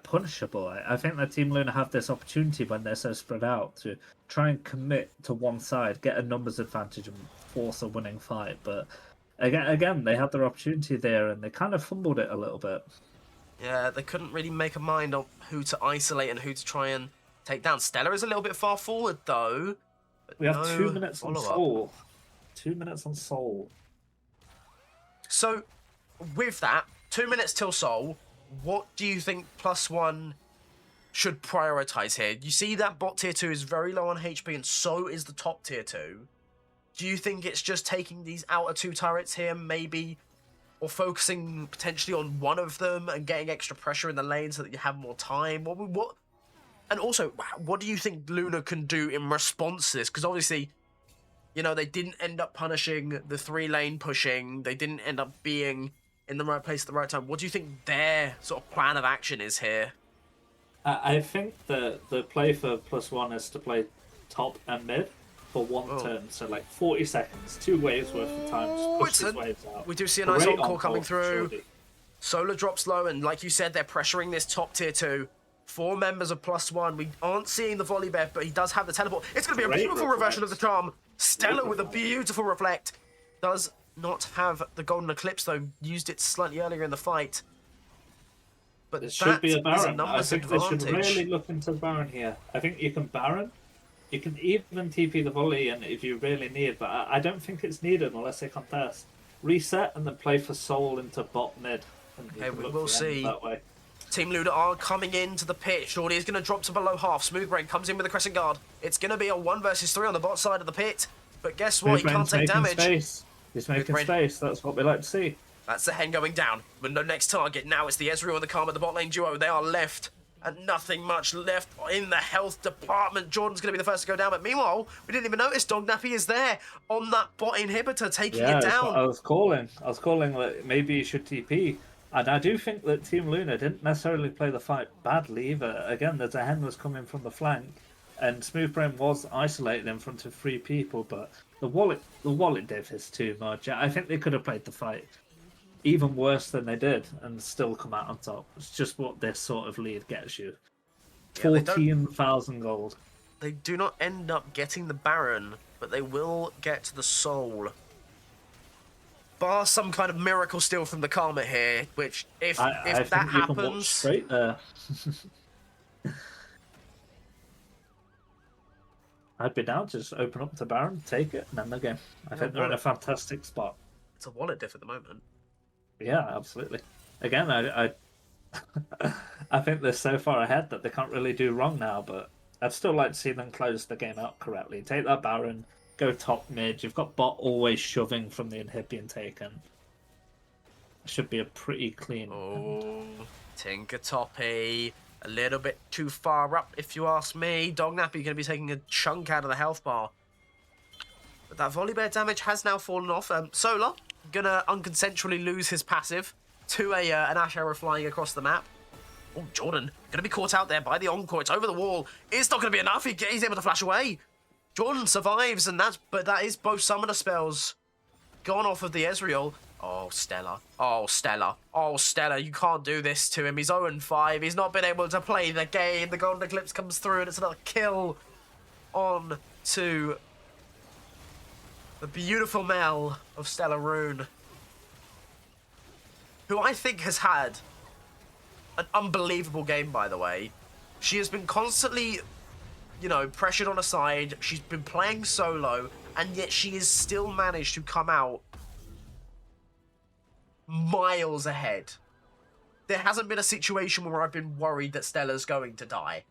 punishable. I think that Team Luna have this opportunity when they're so spread out to try and commit to one side, get a numbers advantage and force a winning fight. But again, they had their opportunity there and they kind of fumbled it a little bit. Yeah, they couldn't really make a mind on who to isolate and who to try and take down. Stella is a little bit far forward, though. We have 2 minutes on Soul. 2 minutes on Soul. So, with that, 2 minutes till Soul, what do you think PlusOne should prioritize here? You see that bot tier 2 is very low on HP, and so is the top tier 2. Do you think it's just taking these outer 2 turrets here, maybe, or focusing potentially on one of them and getting extra pressure in the lane so that you have more time? What? And also, what do you think Luna can do in response to this? Because obviously, you know, they didn't end up punishing the 3-lane pushing. They didn't end up being in the right place at the right time. What do you think their sort of plan of action is here? I think the play for PlusOne is to play top and mid for one turn. So like 40 seconds, 2 waves worth of time. Just push these waves out. We do see a nice encore coming through. Solar drops low, and like you said, they're pressuring this top tier 2. 4 members of PlusOne. We aren't seeing the volley bet, but he does have the teleport. It's going to be a beautiful reversion of the charm. Stella with a beautiful reflect. Does not have the golden eclipse, though. Used it slightly earlier in the fight. But it should be a Baron. I think advantage. They should really look into Baron here. I think you can Baron. You can even TP the volley and if you really need, but I don't think it's needed unless they contest. Reset and then play for Soul into bot mid. Okay, we will see. That way. Team Luna are coming into the pit. Shorty is going to drop to below half. Smoothbrain comes in with a Crescent Guard. It's going to be a 1 versus 3 on the bot side of the pit. But guess what? He can't take damage. Space. He's making space. That's what we like to see. That's the hen going down. But no next target. Now it's the Ezreal and the Karma, the bot lane duo. They are left. And nothing much left in the health department. Jordan's going to be the first to go down. But meanwhile, we didn't even notice Dognappy is there on that bot inhibitor, taking it down. I was calling that maybe you should TP. And I do think that Team Luna didn't necessarily play the fight badly either. Again, the Zehen was coming from the flank, and Smoothbrain was isolated in front of 3 people, but the wallet div is too much. I think they could have played the fight even worse than they did and still come out on top. It's just what this sort of lead gets you. Yeah, they don't. 14,000 gold. They do not end up getting the Baron, but they will get the Soul. Bar some kind of miracle steal from the Karma here, which if I that think you can watch happens, straight there. I'd be down to just open up the Baron, take it, and end the game. I think they're in a fantastic spot. it's a wallet diff at the moment. Yeah, absolutely. Again, I I think they're so far ahead that they can't really do wrong now, but I'd still like to see them close the game out correctly. Take that Baron, go top mid. You've got bot always shoving from the inhib being taken. Should be a pretty clean. Oh, Tinker Toppy. A little bit too far up, if you ask me. Dognappy going to be taking a chunk out of the health bar. But that volley bear damage has now fallen off. Solar going to unconsensually lose his passive to an Ash Arrow flying across the map. Oh, Jordan going to be caught out there by the Encore. It's over the wall. It's not going to be enough. He's able to flash away. Jordan survives, but that is both summoner spells gone off of the Ezreal. Oh, Stella. Oh, Stella. Oh, Stella. You can't do this to him. He's 0-5. He's not been able to play the game. The Golden Eclipse comes through, and it's another kill on to the beautiful Mel of Stella Rune, who I think has had an unbelievable game, by the way. She has been constantly, pressured on her side. She's been playing solo, and yet she has still managed to come out miles ahead. There hasn't been a situation where I've been worried that Stella's going to die.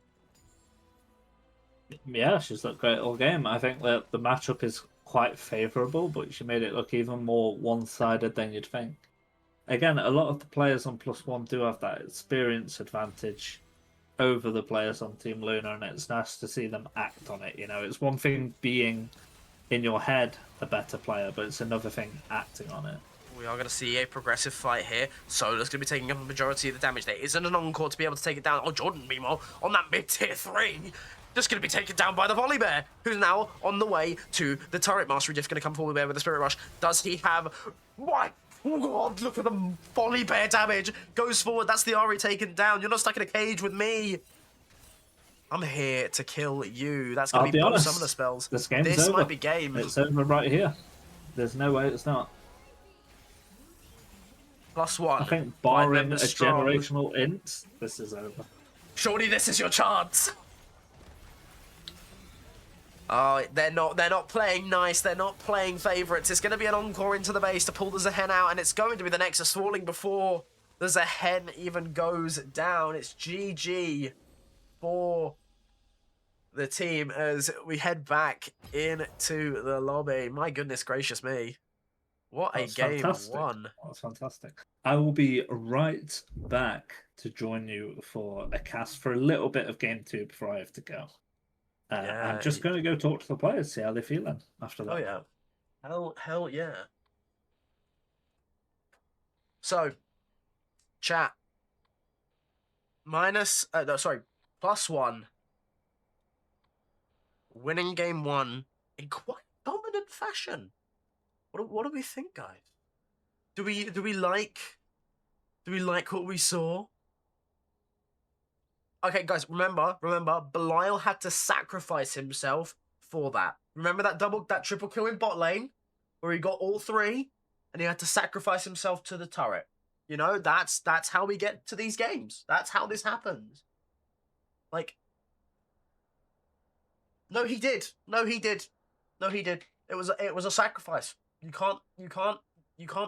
Yeah, she's looked great all game. I think that the matchup is quite favourable, but she made it look even more one-sided than you'd think. Again, a lot of the players on +1 do have that experience advantage over the players on Team Luna, and it's nice to see them act on it. It's one thing being in your head a better player, but it's another thing acting on it. We are going to see a progressive fight here. Solar's going to be taking up the majority of the damage. There isn't an Encore to be able to take it down. Oh, Jordan, meanwhile, on that mid-tier 3, just going to be taken down by the Volley Bear, who's now on the way to the Turret Mastery. Just going to come forward there with the Spirit Rush. Does he have... What? Oh, God, look at the Volley Bear damage. Goes forward. That's the Ari taken down. You're not stuck in a cage with me. I'm here to kill you. That's going to be both summoner spells. This over. Might be game. It's over right here. There's no way it's not. +1. I think barring a generational int, this is over. Surely this is your chance. Oh, they're not playing nice. They're not playing favourites. It's going to be an Encore into the base to pull the Zehen out, and it's going to be the Nexus falling before the Zehen even goes down. It's GG for the team as we head back into the lobby. My goodness gracious me. What a game one. That's fantastic. I will be right back to join you for a cast for a little bit of game 2 before I have to go. I'm just going to go talk to the players, see how they're feeling after that. Oh, yeah. Hell yeah. So, chat. +1. Winning game 1 in quite dominant fashion. What do we think, guys? Do we like what we saw? Okay, guys, remember, Belial had to sacrifice himself for that. Remember that triple kill in bot lane where he got all 3 and he had to sacrifice himself to the turret. That's how we get to these games. That's how this happens. Like, no, he did. It was a sacrifice. You can't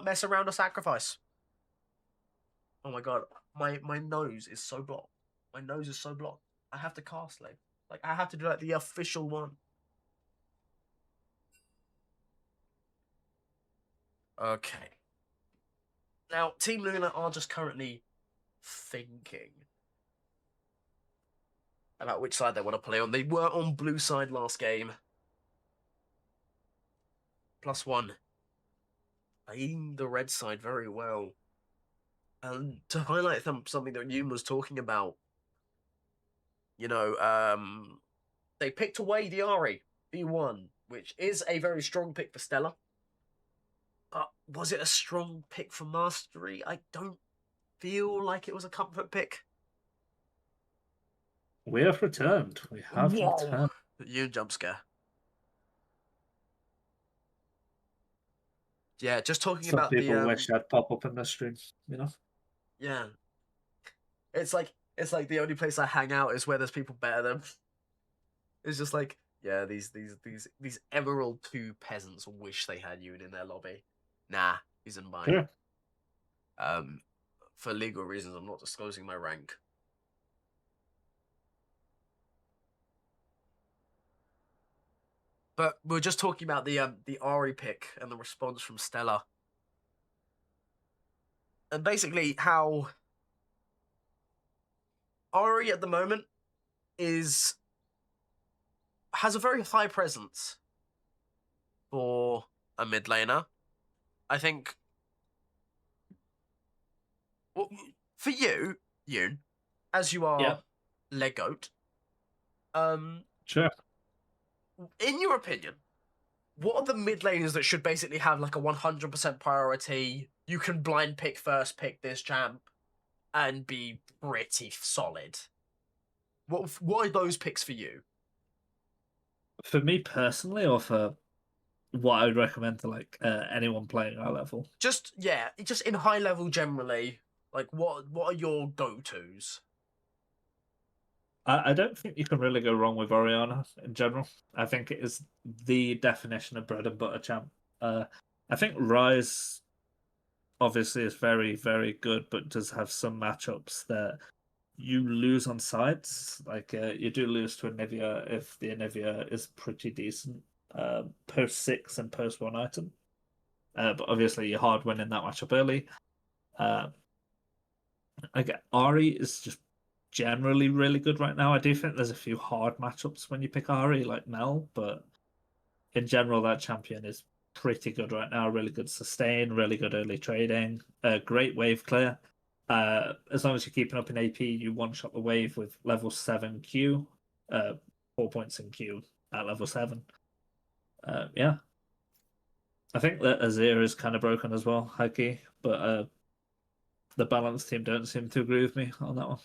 mess around a sacrifice. Oh my god, my nose is so blocked. My nose is so blocked. I have to cast like I have to do the official one. Okay. Now, Team Luna are just currently thinking about which side they want to play on. They were on blue side last game. +1. Playing the red side very well. And to highlight something that YOON was talking about, you know, they picked away the Ari B1, which is a very strong pick for Stella. But was it a strong pick for Mastery? I don't feel like it was a comfort pick. We have returned. We have Whoa! returned. YOON jump scare. Yeah, just talking Some about the people wish I'd pop up in the stream, you know? yeah. It's like the only place I hang out is where there's people better than. It's just like, yeah, these Emerald 2 peasants wish they had YOON in their lobby. Nah, isn't mine. Sure. For legal reasons, I'm not disclosing my rank. But we're just talking about the Ari pick and the response from Stella, and basically how Ari at the moment has a very high presence for a mid laner. I think for you, Yoon, as you are Legoat, Sure. in your opinion, what are the mid laners that should basically have like a 100% priority? You can blind pick first pick this champ and be pretty solid. What are those picks for you? For me personally, or for what I would recommend to like anyone playing our level? Just in high level generally. Like what are your go-tos? I don't think you can really go wrong with Oriana in general. I think it is the definition of bread and butter champ. I think Rise obviously is very, very good, but does have some matchups that you lose on sides. Like you do lose to Anivia if the Anivia is pretty decent post 6 and post 1 item. But obviously you're hard winning that matchup early. Ari is just generally really good right now. I do think there's a few hard matchups when you pick Ari, like Mel, but in general, that champion is pretty good right now. Really good sustain, really good early trading, great wave clear. As long as you're keeping up in AP, you one shot the wave with level 7 Q, 4 points in Q at level 7. Yeah. I think that Azir is kind of broken as well, Haki, but the balance team don't seem to agree with me on that one.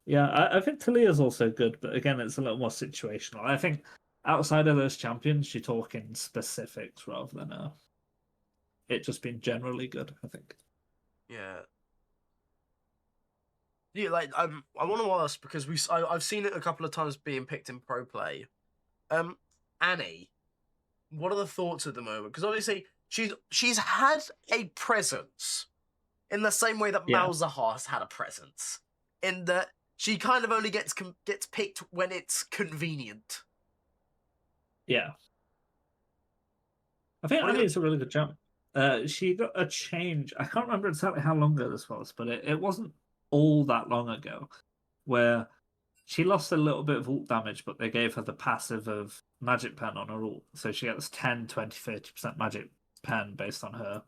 Yeah, I think Talia's also good, but again, it's a little more situational. I think outside of those champions, you're talking specifics rather than it just being generally good, I think. Yeah. Yeah, like I want to ask because I've seen it a couple of times being picked in pro play. Annie, what are the thoughts at the moment? Because obviously she's had a presence in the same way that Malzahar has had a presence, in that she kind of only gets picked when it's convenient. Yeah, I think Annie is a really good champ. She got a change. I can't remember exactly how long ago this was, but it wasn't all that long ago, where she lost a little bit of ult damage, but they gave her the passive of Magic Pen on her ult. So she gets 10, 20, 30% Magic Pen based on her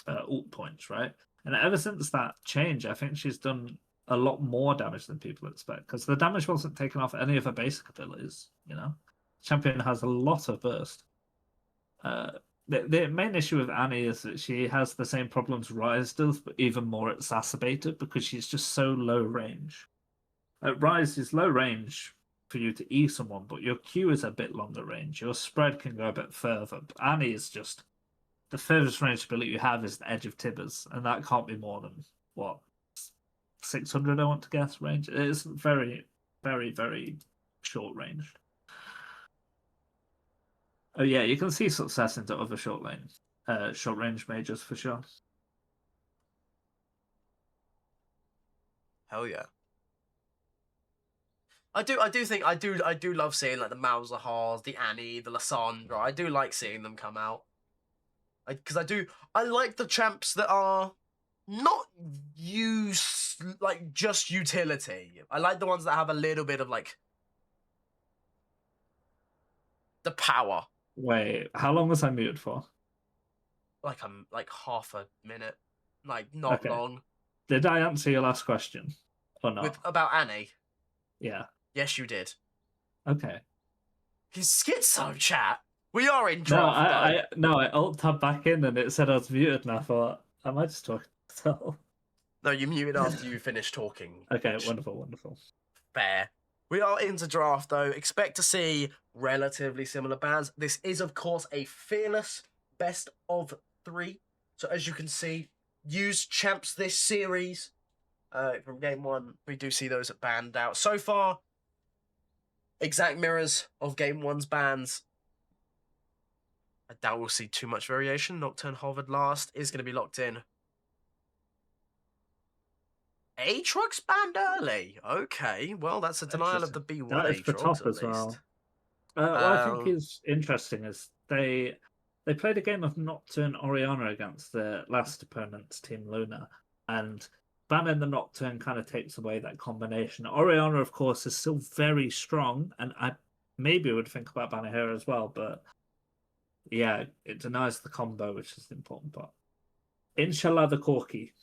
ult points, right? And ever since that change, I think she's done a lot more damage than people expect, because the damage wasn't taken off any of her basic abilities, you know? Champion has a lot of burst. The main issue with Annie is that she has the same problems Rise does, but even more exacerbated because she's just so low range. Rise is low range for you to E someone, but your Q is a bit longer range. Your spread can go a bit further. But Annie is just the furthest range ability you have is the edge of Tibbers, and that can't be more than what 600. I want to guess range. It's very, very, very short range. Oh yeah, you can see success into other short range majors for sure. Hell yeah. I do love seeing like the Malzahars, the Annie, the Lissandra. I do like seeing them come out. Because I like the champs that are not just utility. I like the ones that have a little bit of like the power. Wait, how long was I muted for? Like half a minute. like not Okay. long. Did I answer your last question or not? About Annie. Yeah. Yes, you did. Okay. He's schizo, chat. We are in No, draft though. I alt tabbed back in and it said I was muted, and I thought I might just talk to myself. No, you muted after you finished talking. Okay, wonderful. Fair. We are into draft though. Expect to see relatively similar bands. This is, of course, a fearless best of 3. So as you can see, use champs this series. From game 1, we do see those banned out. So far, exact mirrors of game 1's bans. I doubt we'll see too much variation. Nocturne hovered last, is going to be locked in. Aatrox banned early. Okay, well, that's a denial of the B1 That is for Aatrox top at as least. well. What I think is interesting is they played a game of Nocturne Oriana against the last opponent's Team Luna, and banning the Nocturne kind of takes away that combination. Oriana, of course, is still very strong, and I maybe would think about banning her as well, but yeah, it denies the combo, which is the important part. Inshallah, the Corky.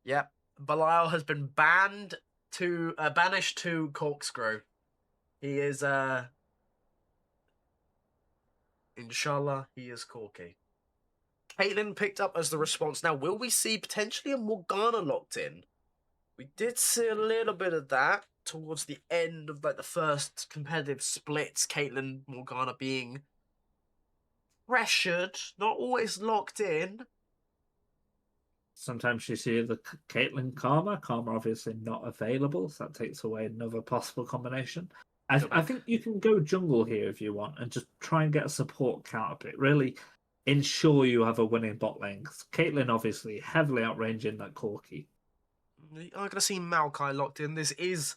Yep, Belial has been banished to Corkscrew. He is inshallah, he is Corky. Caitlyn picked up as the response. Now, will we see potentially a Morgana locked in? We did see a little bit of that towards the end of like the first competitive splits. Caitlyn Morgana being pressured, not always locked in. Sometimes you see the Caitlyn Karma. Karma obviously not available, so that takes away another possible combination. I think you can go jungle here if you want and just try and get a support counter pick. Really ensure you have a winning bot lane. Caitlyn obviously heavily outranging that Corky. I'm going to see Maokai locked in. This is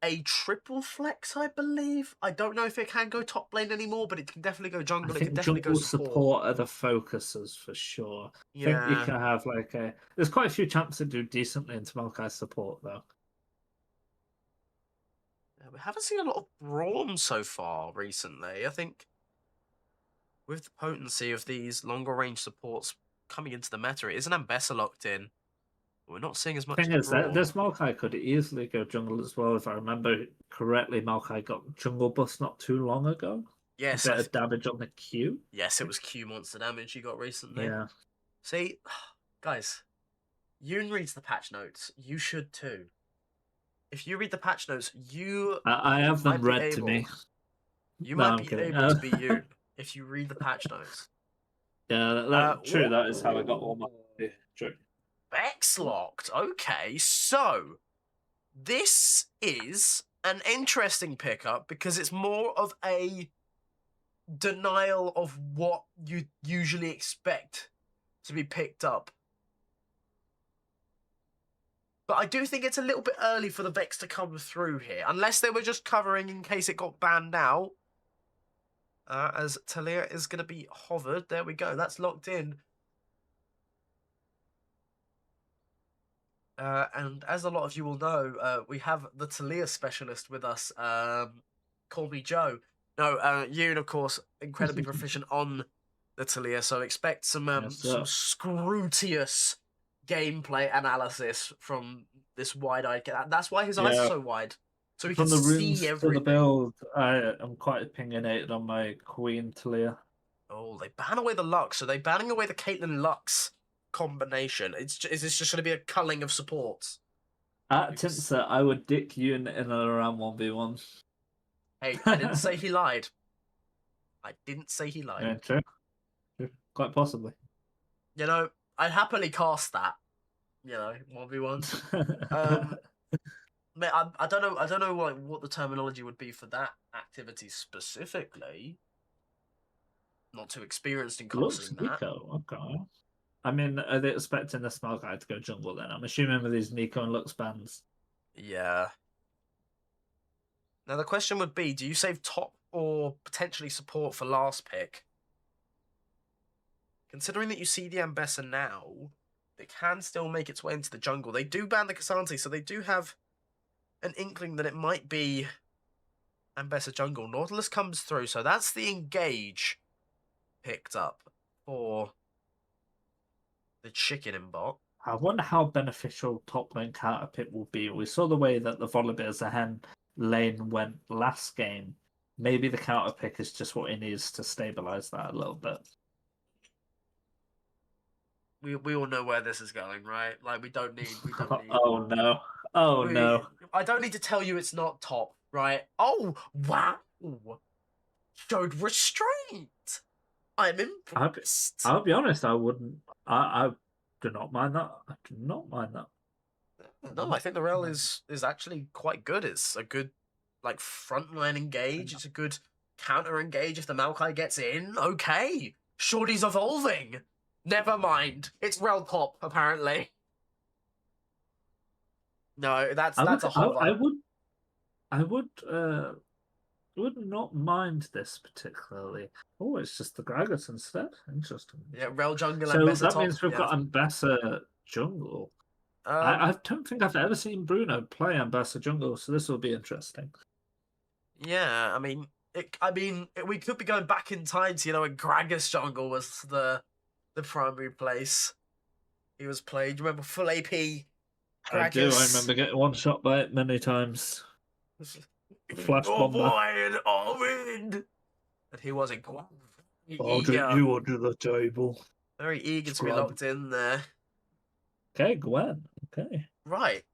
a triple flex, I believe. I don't know if it can go top lane anymore, but it can definitely go jungle. I It can think definitely go jungle support. are the focuses for sure. Yeah. I think you can have like a. There's quite a few champs that do decently into Maokai's support though. We haven't seen a lot of Braum so far recently. I think with the potency of these longer range supports coming into the meta, it is an Ambessa locked in. We're not seeing as much Thing is, this Maokai could easily go jungle as well. If I remember correctly, Maokai got jungle bust not too long ago. Yes, a bit of damage on the Q. Yes, it was Q monster damage he got recently. Yeah. See, guys, YOON reads the patch notes. You should too. If you read the patch notes, I have them read to me. You might be able to be YOON if you read the patch notes. Yeah, true. That is how I got all my. True. Vex locked. Okay, so this is an interesting pickup because it's more of a denial of what you usually expect to be picked up. But I do think it's a little bit early for the Vex to come through here, unless they were just covering in case it got banned out. As Talia is going to be hovered. There we go. That's locked in. And as a lot of you will know, we have the Talia specialist with us. Call me Joe. No, YOON, of course, incredibly proficient on the Talia, so expect some scrutious gameplay analysis from this wide-eyed cat. That's why his eyes are so wide, so he can see everything. To the build, I am quite opinionated on my Queen Talia. Oh, they ban away the Lux, so they're banning away the Caitlyn Lux combination. Is this just going to be a culling of supports? At Tinser, I would dick YOON in and around 1v1. Hey, I didn't say he lied. I didn't say he lied. Yeah, true. Quite possibly. You know, I'd happily cast that. You know, 1v1. I don't know what the terminology would be for that activity specifically. Not too experienced in casting that. Nico, okay. I mean, are they expecting the small guy to go jungle then? I'm assuming with these Nico and Lux bans. Yeah. Now the question would be, do you save top or potentially support for last pick? Considering that you see the Ambessa now, it can still make its way into the jungle. They do ban the Cassandra, so they do have an inkling that it might be Ambessa jungle. Nautilus comes through, so that's the engage picked up for the chicken in bot. I wonder how beneficial top lane counter pick will be. We saw the way that the Volibear's Hen lane went last game. Maybe the counter pick is just what he needs to stabilize that a little bit. We all know where this is going, right? Like we don't need. Oh no! Oh no! I don't need to tell you it's not top, right? Oh wow! Showed restraint. I'm impressed. I'll be honest. I wouldn't. I do not mind that. I do not mind that. No, I think the rail is actually quite good. It's a good like frontline engage. It's a good counter engage if the Maokai gets in. Okay, Shorty's evolving. Never mind. It's rail top apparently. No, that's a hover. I would not mind this particularly. Oh, it's just the Gragas instead. Interesting. Yeah, rail jungle. So Ambessa that top. means we've Yeah. got Ambessa jungle. I don't think I've ever seen Bruno play Ambassa jungle, so this will be interesting. Yeah, we could be going back in time to when Gragas jungle was the primary place he was played. Remember full AP? Gragas. I do. I remember getting one shot by it many times. Flash oh bomber. boy, and Owen! And he wasn't quite. I'll take you under the table. Very eager to be locked in there. Okay, Gwen. Okay. Right.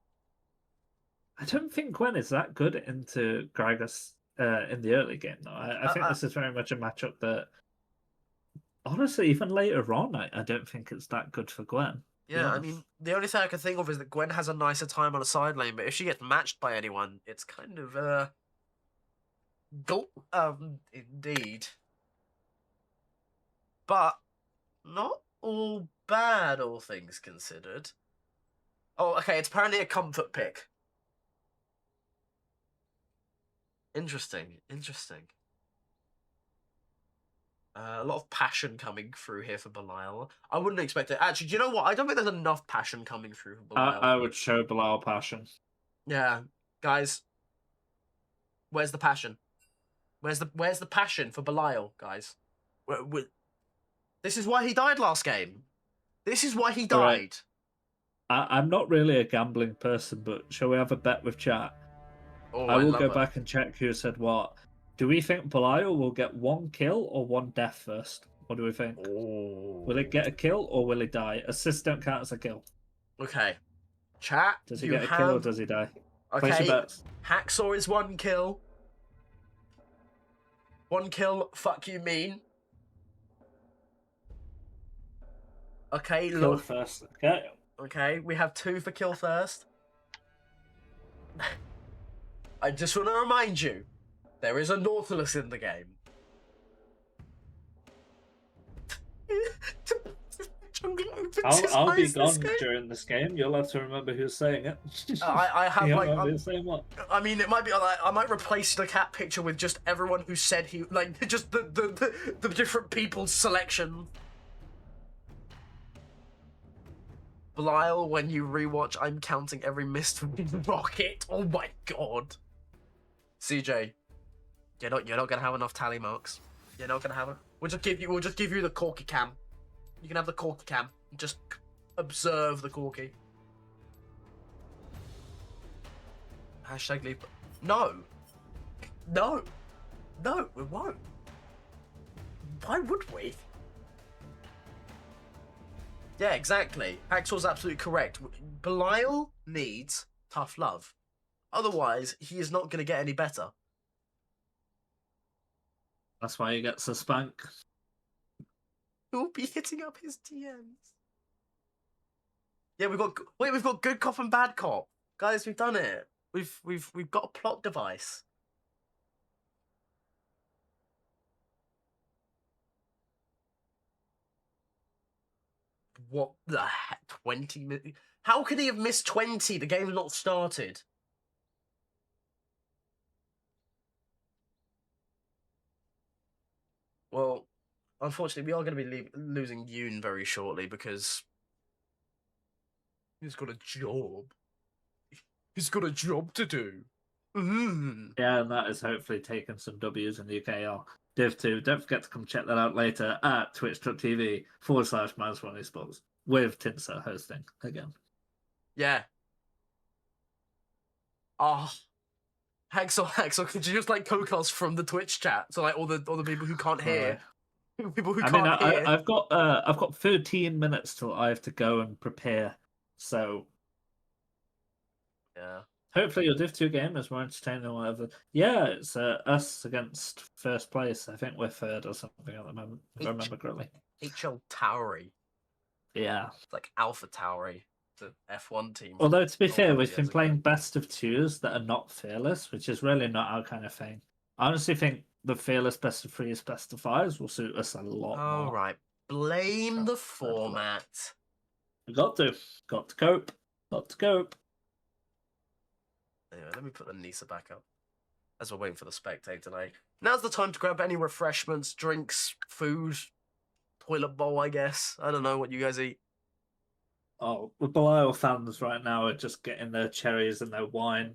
I don't think Gwen is that good into Gragas in the early game, though. I think this is very much a matchup that, honestly, even later on, I don't think it's that good for Gwen. Yeah, I mean, the only thing I can think of is that Gwen has a nicer time on a side lane, but if she gets matched by anyone, it's kind of, indeed. But not all bad, all things considered. Oh, okay, it's apparently a comfort pick. Interesting. A lot of passion coming through here for Belial. I wouldn't expect it. Actually, do you know what? I don't think there's enough passion coming through for Belial. I would show Belial passion. Yeah, guys. Where's the passion? Where's the passion for Belial, guys? This is why he died last game. This is why he died. Right. I'm not really a gambling person, but shall we have a bet with chat? Oh, I will go back and check who said what. Do we think Belial will get one kill or one death first? What do we think? Oh. Will it get a kill or will it die? Assists don't count as a kill. Okay. Chat. Does he get a kill or does he die? Okay. Place your bets. Hacksaw is one kill. One kill, fuck you mean. Okay, Kill look. first. Okay. Okay, we have 2 for kill first. I just want to remind you, there is a Nautilus in the game. I'll be gone during this game. You'll have to remember who's saying it. I have saying what? I mean, it might be like I might replace the cat picture with just everyone who said he just the different people's selection. Belial, when you rewatch, I'm counting every missed rocket. Oh my god. CJ, you're not gonna have enough tally marks. You're not gonna have it. We'll just give you the corky cam. You can have the corky cam. Just observe the corky. Hashtag leave. No, we won't. Why would we? Yeah, exactly. Axel's absolutely correct. Belial needs tough love. Otherwise, he is not going to get any better. That's why he gets a spank. He'll be hitting up his DMs. Yeah, we've got good cop and bad cop. Guys, we've done it. We've got a plot device. What the heck? 20 minutes? How could he have missed 20? The game's not started. Well, unfortunately, we are going to be losing YOON very shortly because he's got a job. He's got a job to do. Yeah, and that is hopefully taking some W's in the UKL. Div 2, don't forget to come check that out later at twitch.tv/MansOneEsports. with Tinso hosting again. Yeah. Oh, Hexel, could you just like co-cast from the Twitch chat? So like all the people who can't hear, people who I mean, can't hear. I've got 13 minutes till I have to go and prepare. So Yeah. hopefully your Div 2 game is more entertaining or whatever. Yeah, it's us against first place. I think we're third or something at the moment, if I remember correctly. HL Towery. Yeah. It's like Alpha Towery, the F1 team. Although, to be a fair, couple we've years been ago. playing best of twos that are not fearless, which is really not our kind of thing. I honestly think the fearless best of threes, best of fives will suit us a lot more. All right. Blame the format. Got to cope. Got to cope. Anyway, let me put the Nisa back up. As we're waiting for the spectator tonight. Now's the time to grab any refreshments, drinks, food, toilet bowl, I guess. I don't know what you guys eat. Oh, the Belial fans right now are just getting their cherries and their wine.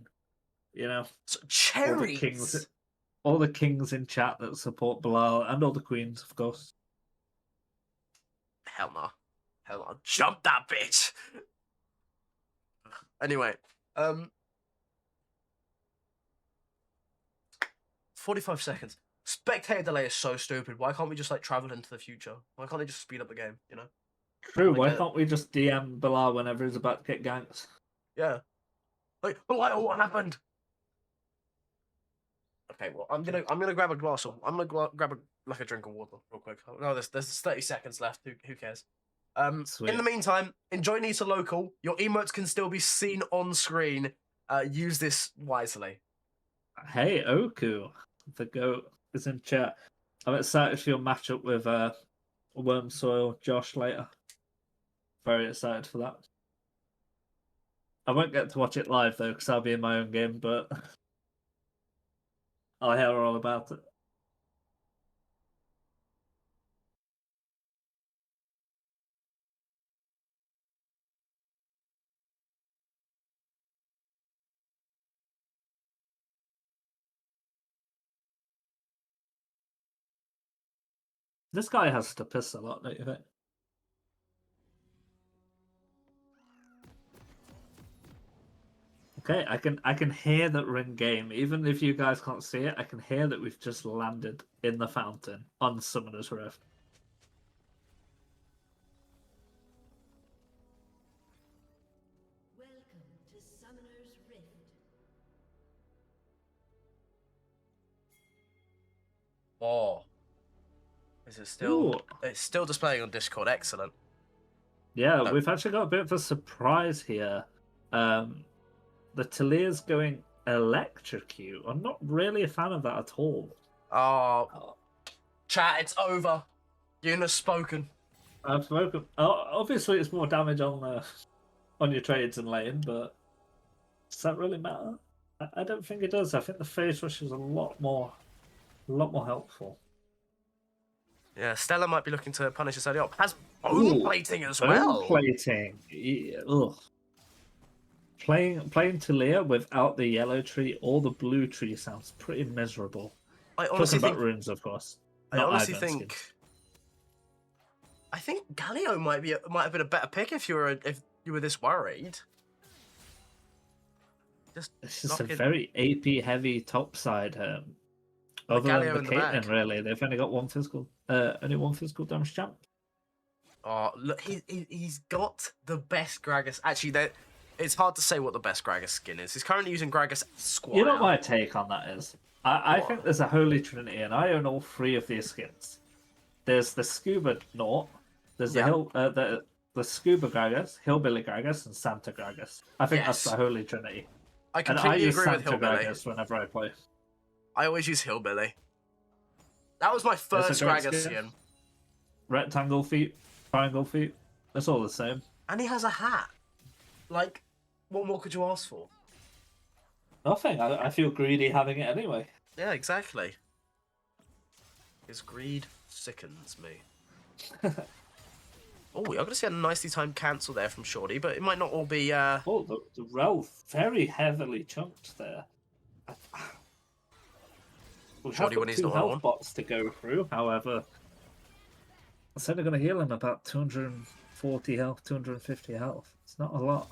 You know, So, cherries. All the kings in chat that support Belial, and all the queens, of course. Hell no. Jump that bitch. Anyway, 45 seconds. Spectator delay is so stupid. Why can't we just like travel into the future? Why can't they just speed up the game, you know? True, Like why can't we just DM Belial whenever he's about to get ganked? Yeah. Like, what happened? Okay, well, I'm gonna grab a glass of, I'm gonna grab a drink of water real quick. No, there's 30 seconds left. Who cares? Sweet. In the meantime, enjoy Nisa Local. Your emotes can still be seen on screen. Use this wisely. Hey, Oku, the GOAT, is in chat. I'm excited for your matchup with Worm Soil Josh later. Very excited for that. I won't get to watch it live though, because I'll be in my own game, but I'll hear all about it. This guy has to piss a lot, don't you think? Okay, I can hear that we're in game. Even if you guys can't see it, I can hear that we've just landed in the fountain on Summoner's Rift. Welcome to Summoner's Rift. Oh. Is it still? Ooh. It's still displaying on Discord. Excellent. Yeah, Oh. we've actually got a bit of a surprise here. The Talir's going electrocute. I'm not really a fan of that at all. Oh. Chat, it's over. YOON has spoken. I've spoken. Obviously, it's more damage on your trades and lane, but does that really matter? I don't think it does. I think the phase rush is a lot more helpful. Yeah, Stella might be looking to punish us early up. Has bone plating as well. Bone plating. Yeah, ugh. Playing Talia without the yellow tree or the blue tree sounds pretty miserable. I honestly Talking think. about runes, of course. I Not honestly Ivan think. skins. I think Galio might have been a better pick if you were this worried. It's just a very AP heavy top side. Other Galio than in the the Caitlyn, back. really, they've only got one physical damage champ. Oh, look, he's got the best Gragas. Actually, it's hard to say what the best Gragas skin is. He's currently using Gragas Squire. You know what my take on that is? I think there's a holy trinity, and I own all three of these skins. There's the Scuba Naught, there's the Scuba Gragas, Hillbilly Gragas, and Santa Gragas. I think that's the holy trinity. I completely agree with Hillbilly. Gragas whenever I play. I always use Hillbilly. That was my first Gragas skin. Rectangle feet, triangle feet, that's all the same. And he has a hat. Like, what more could you ask for? Nothing. I feel greedy having it anyway. Yeah, exactly. His greed sickens me. Oh, I'm going to see a nicely timed cancel there from Shorty, but it might not all be... Oh, the Ralph, very heavily chunked there. We have got two health bots to go through, however, it's only going to heal him about 200 240 health, 250 health. It's not a lot.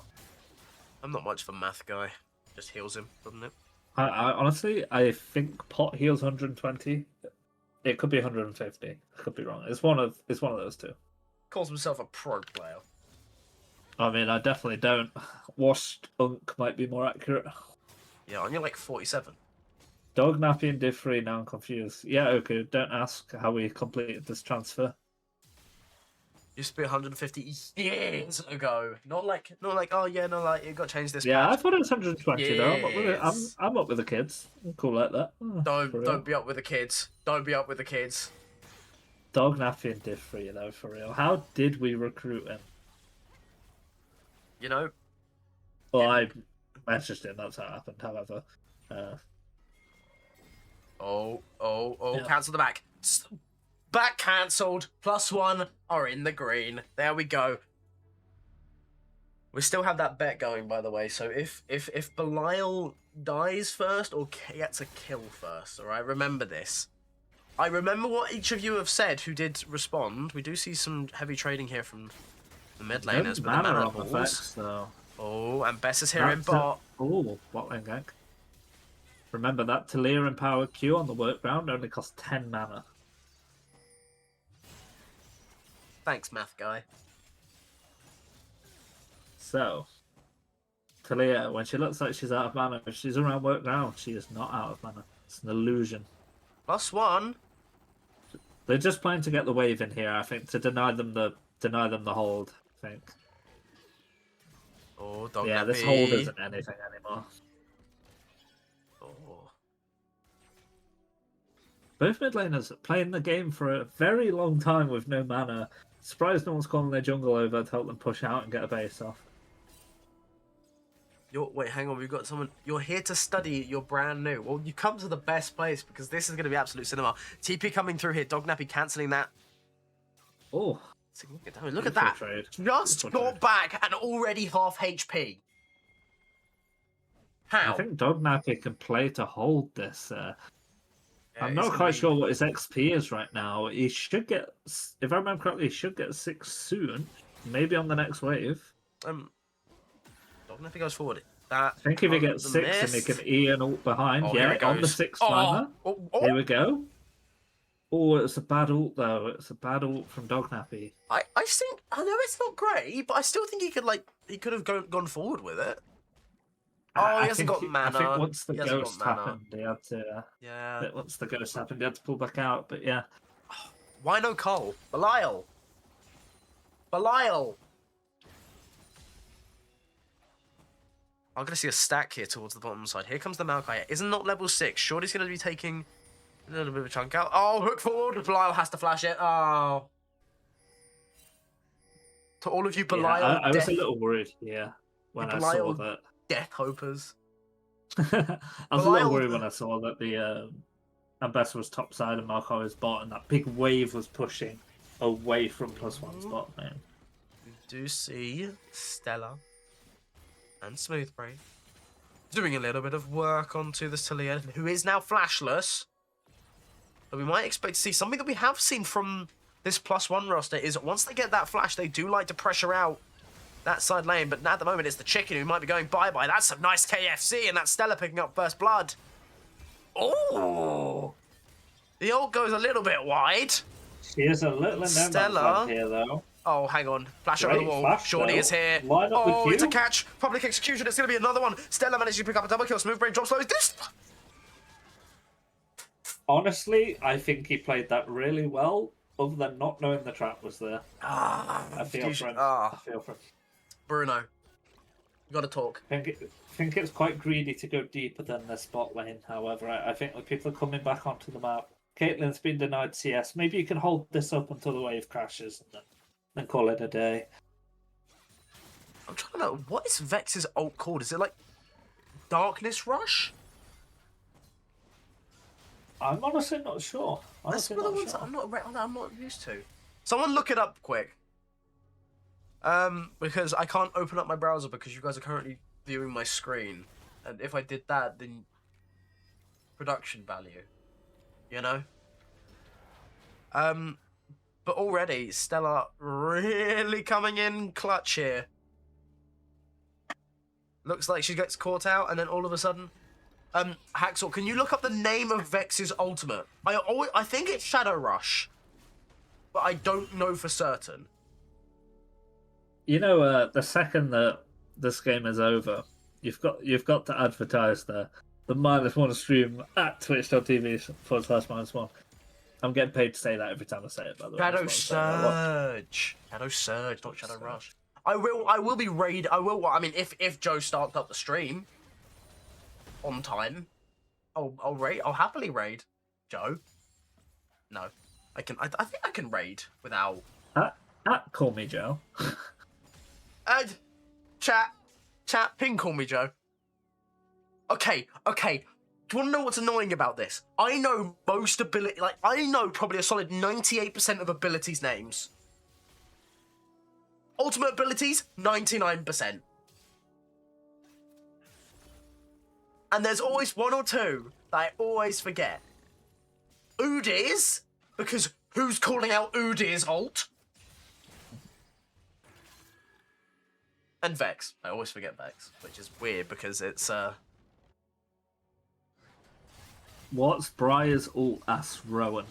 I'm not much of a math guy. Just heals him, doesn't it? I honestly, I think pot heals 120. It could be 150. I could be wrong. It's one of those two. Calls himself a pro player. I mean, I definitely don't. Washed Unk might be more accurate. Yeah, and you're like 47. Dog Nappy and Diffree, now I'm confused. Yeah, okay, don't ask how we completed this transfer. Used to be 150 years ago. Not like, oh yeah, no, like it got changed this. Yeah, patch. I thought it was 120 though. I'm up with it. Yes. I'm up with the kids. I'm cool like that. Oh, for real. Don't be up with the kids. Don't be up with the kids. Dog Nappy and Diffree though, for real. How did we recruit him? You know. Well, I messaged him. That's how it happened. However, Yeah. Yeah. Cancel the back. Back cancelled. +1 are in the green. There we go. We still have that bet going, by the way. So if Belial dies first or gets a kill first, all right. Remember this. I remember what each of you have said who did respond. We do see some heavy trading here from the mid laners with the mana on the balls. effects, though. Oh, and Bess is here in bot. Oh, bot lane gank. Remember that Talia and Power Q on the workground only cost 10 mana. Thanks, math guy. So, Talia, when she looks like she's out of mana, if she's around workground, she is not out of mana. It's an illusion. +1. They're just playing to get the wave in here, I think, to deny them the hold. I think. Oh, dog Yeah, this nappy. hold isn't anything anymore. Oh. Both mid laners playing the game for a very long time with no mana. Surprised no one's calling their jungle over to help them push out and get a base off. Wait, hang on. We've got someone. You're here to study. You're brand new. Well, you come to the best place because this is going to be absolute cinema. TP coming through here. Dog Nappy cancelling that. Oh, Look at that. trade. Just Beautiful got trade. back and already half HP. How? I think Dog Nappy can play to hold this. Yeah, I'm it's not gonna quite be- sure what his XP is right now. He should get, if I remember correctly, he should get 6 soon. Maybe on the next wave. Dog Nappy goes forward. That I think if he on gets the 6 and he mist. can E and ult behind, Oh, here yeah, it on the goes. 6th Oh, timer. oh. Here we go. Oh, it's a bad ult though. It's a bad ult from Dog Nappy. I think I know it's not great, but I still think he could have gone forward with it. Oh, he hasn't got mana. I think once the He hasn't ghost got mana. happened, he had to. Yeah. Once the ghost happened, he had to pull back out. But yeah, Why no Cole? Belial. I'm gonna see a stack here towards the bottom side. Here comes the Maokai. Isn't not level 6. Shorty's gonna be taking a little bit of a chunk out. Oh, hook forward. Belial has to flash it. Oh. To all of you Belial I was a little worried. Yeah, when I saw Belial that. death hopers. I was a Belial- little worried when I saw that the Ambassador was top side and Marco was bot, and that big wave was pushing away from +1's bot lane. We do see Stella and Smoothbrain doing a little bit of work onto the Talia, who is now flashless. But we might expect to see something that we have seen from this +1 roster is once they get that flash, they do like to pressure out that side lane. But at the moment, it's the chicken who might be going bye-bye. That's some nice KFC, and that's Stella picking up first blood. Oh! The ult goes a little bit wide. She is a little in Stella. here though. Oh, hang on. Flash over the Great wall. flash, Shorty though. is here. Line up with Oh, it's a you. catch. Public execution. It's going to be another one. Stella managed to pick up a double kill. Smoothbrain drops low. Is this? Honestly, I think he played that really well, other than not knowing the trap was there. I feel for him. I feel for him. Bruno. You got to talk. I think it's quite greedy to go deeper than the spot lane, however. I think that people are coming back onto the map. Caitlyn's been denied CS. Maybe you can hold this up until the wave crashes and then call it a day. I'm trying to know. What is Vex's ult called? Is it like Darkness Rush? I'm honestly not sure. That's Honestly one of the not ones sure. that I'm not used to. Someone look it up quick. Because I can't open up my browser because you guys are currently viewing my screen. And if I did that, then production value. You know? But already, Stella really coming in clutch here. Looks like she gets caught out, and then all of a sudden... Haxor, can you look up the name of Vex's ultimate? I think it's Shadow Rush, but I don't know for certain. You know, the second that this game is over, you've got to advertise the -1 stream at twitch.tv/-1. I'm getting paid to say that every time I say it, by the way. Shadow Surge. Shadow Surge, not Shadow Rush. I will be raid. I mean, if Joe starts up the stream on time, I'll raid. I'll happily raid Joe. No, I can. I think I can raid without. Call me Joe. Chat, ping call me Joe. Okay. Do you want to know what's annoying about this? I know most ability, like I know probably a solid 98% of abilities names. Ultimate abilities, 99%. And there's always one or two that I always forget. Udyrs, because who's calling out Udyrs ult? And Vex. I always forget Vex, which is weird because it's What's Briar's ult? Asks Rowan.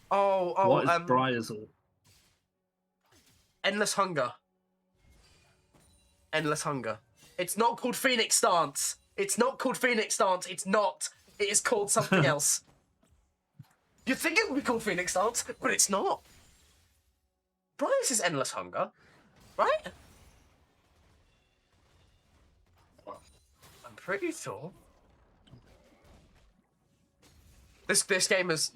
What is Briar's ult? Endless Hunger. Endless Hunger. It's not called Phoenix Stance. It's not called Phoenix Stance. It's not. It is called something else. You'd think it would be called Phoenix Stance, but it's not. Briar's is Endless Hunger, right? I'm pretty sure. This game is.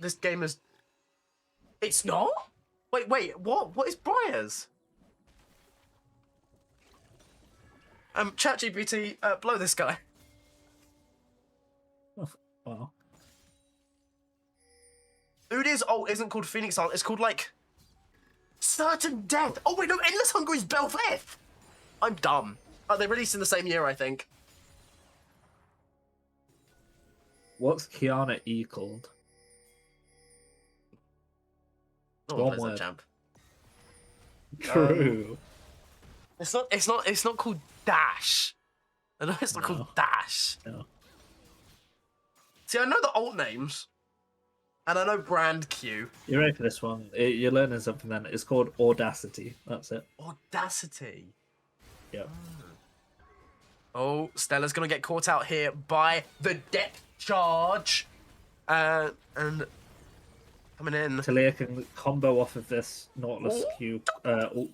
It's not. Wait. What is Briar's? ChatGPT, blow this guy. Wow. Udyrs ult isn't called Phoenix ult. It's called like Certain Death. Oh wait, no, Endless Hunger is Bel'Veth. I'm dumb. Oh, they released in the same year, I think. What's Kiana E called? Oh, One plays that word. champ. True. It's not called Dash. I know it's not called Dash. No. See, I know the alt names, and I know Brand Q. You ready for this one? You're learning something then. It's called Audacity. That's it. Audacity. Yeah. Oh, Stella's gonna get caught out here by the depth charge, and coming in. Talia can combo off of this Nautilus Q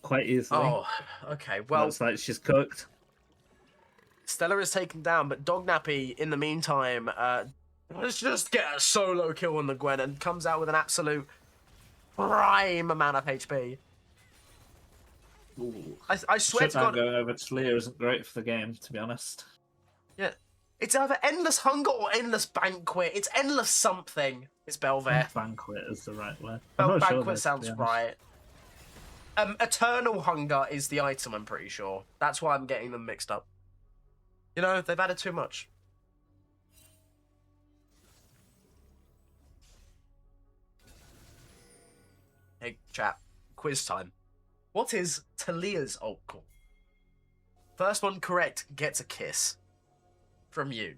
quite easily. Oh, okay. Well, it's like she's cooked. Stella is taken down, but Dognappy, in the meantime, let's just get a solo kill on the Gwen and comes out with an absolute prime amount of HP. Ooh. I swear to God, going over to Talia isn't great for the game, to be honest. yeah, it's either Endless Hunger or Endless Banquet. It's Endless something. It's Bel'Veth. Banquet is the right word. Banquet sounds right. Eternal Hunger is the item, I'm pretty sure. That's why I'm getting them mixed up. You know, they've added too much. Hey, chat. Quiz time. What is Talia's ult call? First one correct gets a kiss. From you.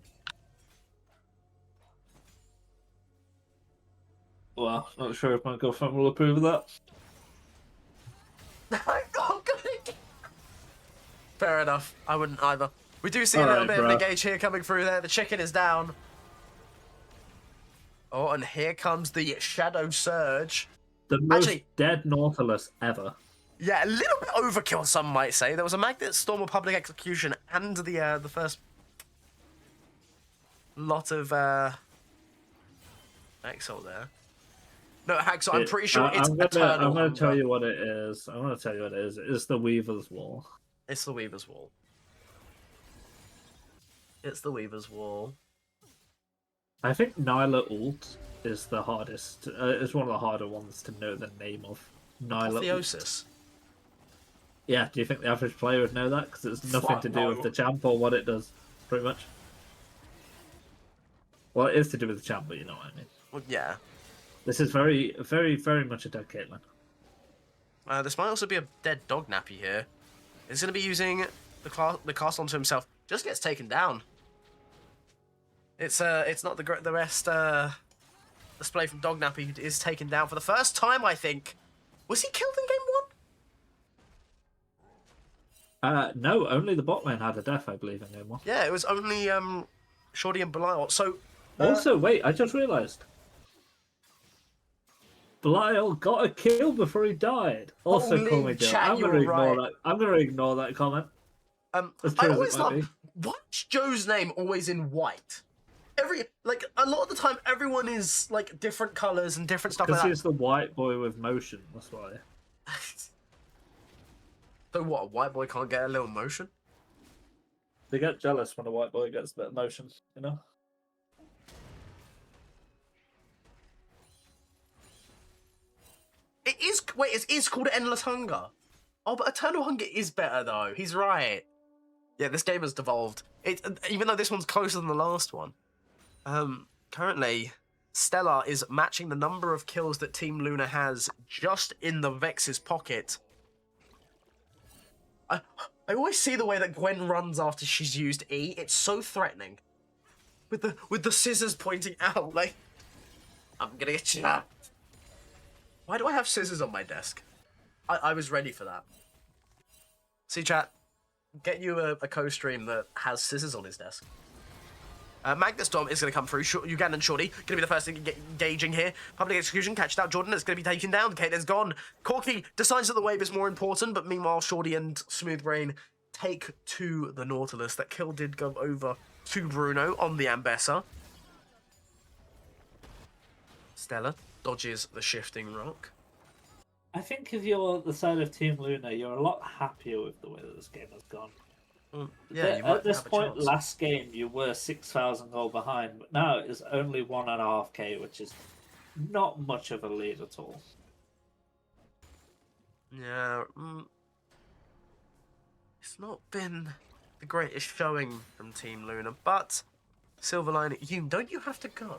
Well, not sure if my girlfriend will approve of that. I'm not gonna... Fair enough. I wouldn't either. We do see a little bit of engage here coming through there. The chicken is down. Oh, and here comes the Shadow Surge. The most dead Nautilus ever. Yeah, a little bit overkill, some might say. There was a Magnet Storm of Public Execution and the first lot of Exalt there. No, Haxor, I'm pretty sure it's Eternal. I'm going to tell you what it is. It's the Weaver's Wall. It's the Weaver's Wall. It's the Weaver's Wall. I think Nyla ult is the hardest. It's one of the harder ones to know the name of. Nyla Apotheosis. Yeah, do you think the average player would know that? Because it's nothing to do with the champ or what it does, pretty much. Well, it is to do with the champ, but you know what I mean. Well, yeah. This is very, very, very much a dead Caitlyn. This might also be a dead dog nappy here. He's going to be using the cast onto himself. Just gets taken down. It's not the best display from Dog Nappy. He is taken down for the first time, I think. Was he killed in game 1? No, only the bot lane had a death, I believe, in game 1. Yeah, it was only Shorty and Belial. So Also, wait, I just realised. Belial got a kill before he died. Also, Holy call me Joe. chat, I'm you going to were ignore right. that. I'm going to ignore that comment. As I true as always it might love. Why's Joe's name always in white? A lot of the time, everyone is like different colors and different stuff like Because that. he's the white boy with motion, that's why. So what? A white boy can't get a little motion? They get jealous when a white boy gets a bit of motion, you know? It is. Wait, it is called Endless Hunger. Oh, but Eternal Hunger is better though. He's right. Yeah, this game has devolved. Even though this one's closer than the last one. Currently, Stellar is matching the number of kills that Team Luna has just in the Vex's pocket. I always see the way that Gwen runs after she's used E. It's so threatening. With the scissors pointing out, like, I'm gonna get you. Why do I have scissors on my desk? I was ready for that. See, chat, get you a co-stream that has scissors on his desk. Magnus Storm is going to come through. Ugandan Shorty going to be the first thing engaging here. Public execution, catched out Jordan. It's going to be taken down. Caitlin's gone. Corky decides that the wave is more important, but meanwhile, Shorty and Smoothbrain take to the Nautilus. That kill did go over to Bruno on the Ambessa. Stella dodges the shifting rock. I think if you're the side of Team Luna, you're a lot happier with the way that this game has gone. Yeah, you might at this have a point, chance. last game, you were 6,000 gold behind, but now it's only 1.5k, which is not much of a lead at all. Yeah, it's not been the greatest showing from Team Luna, but Silverline, YOON, don't you have to go?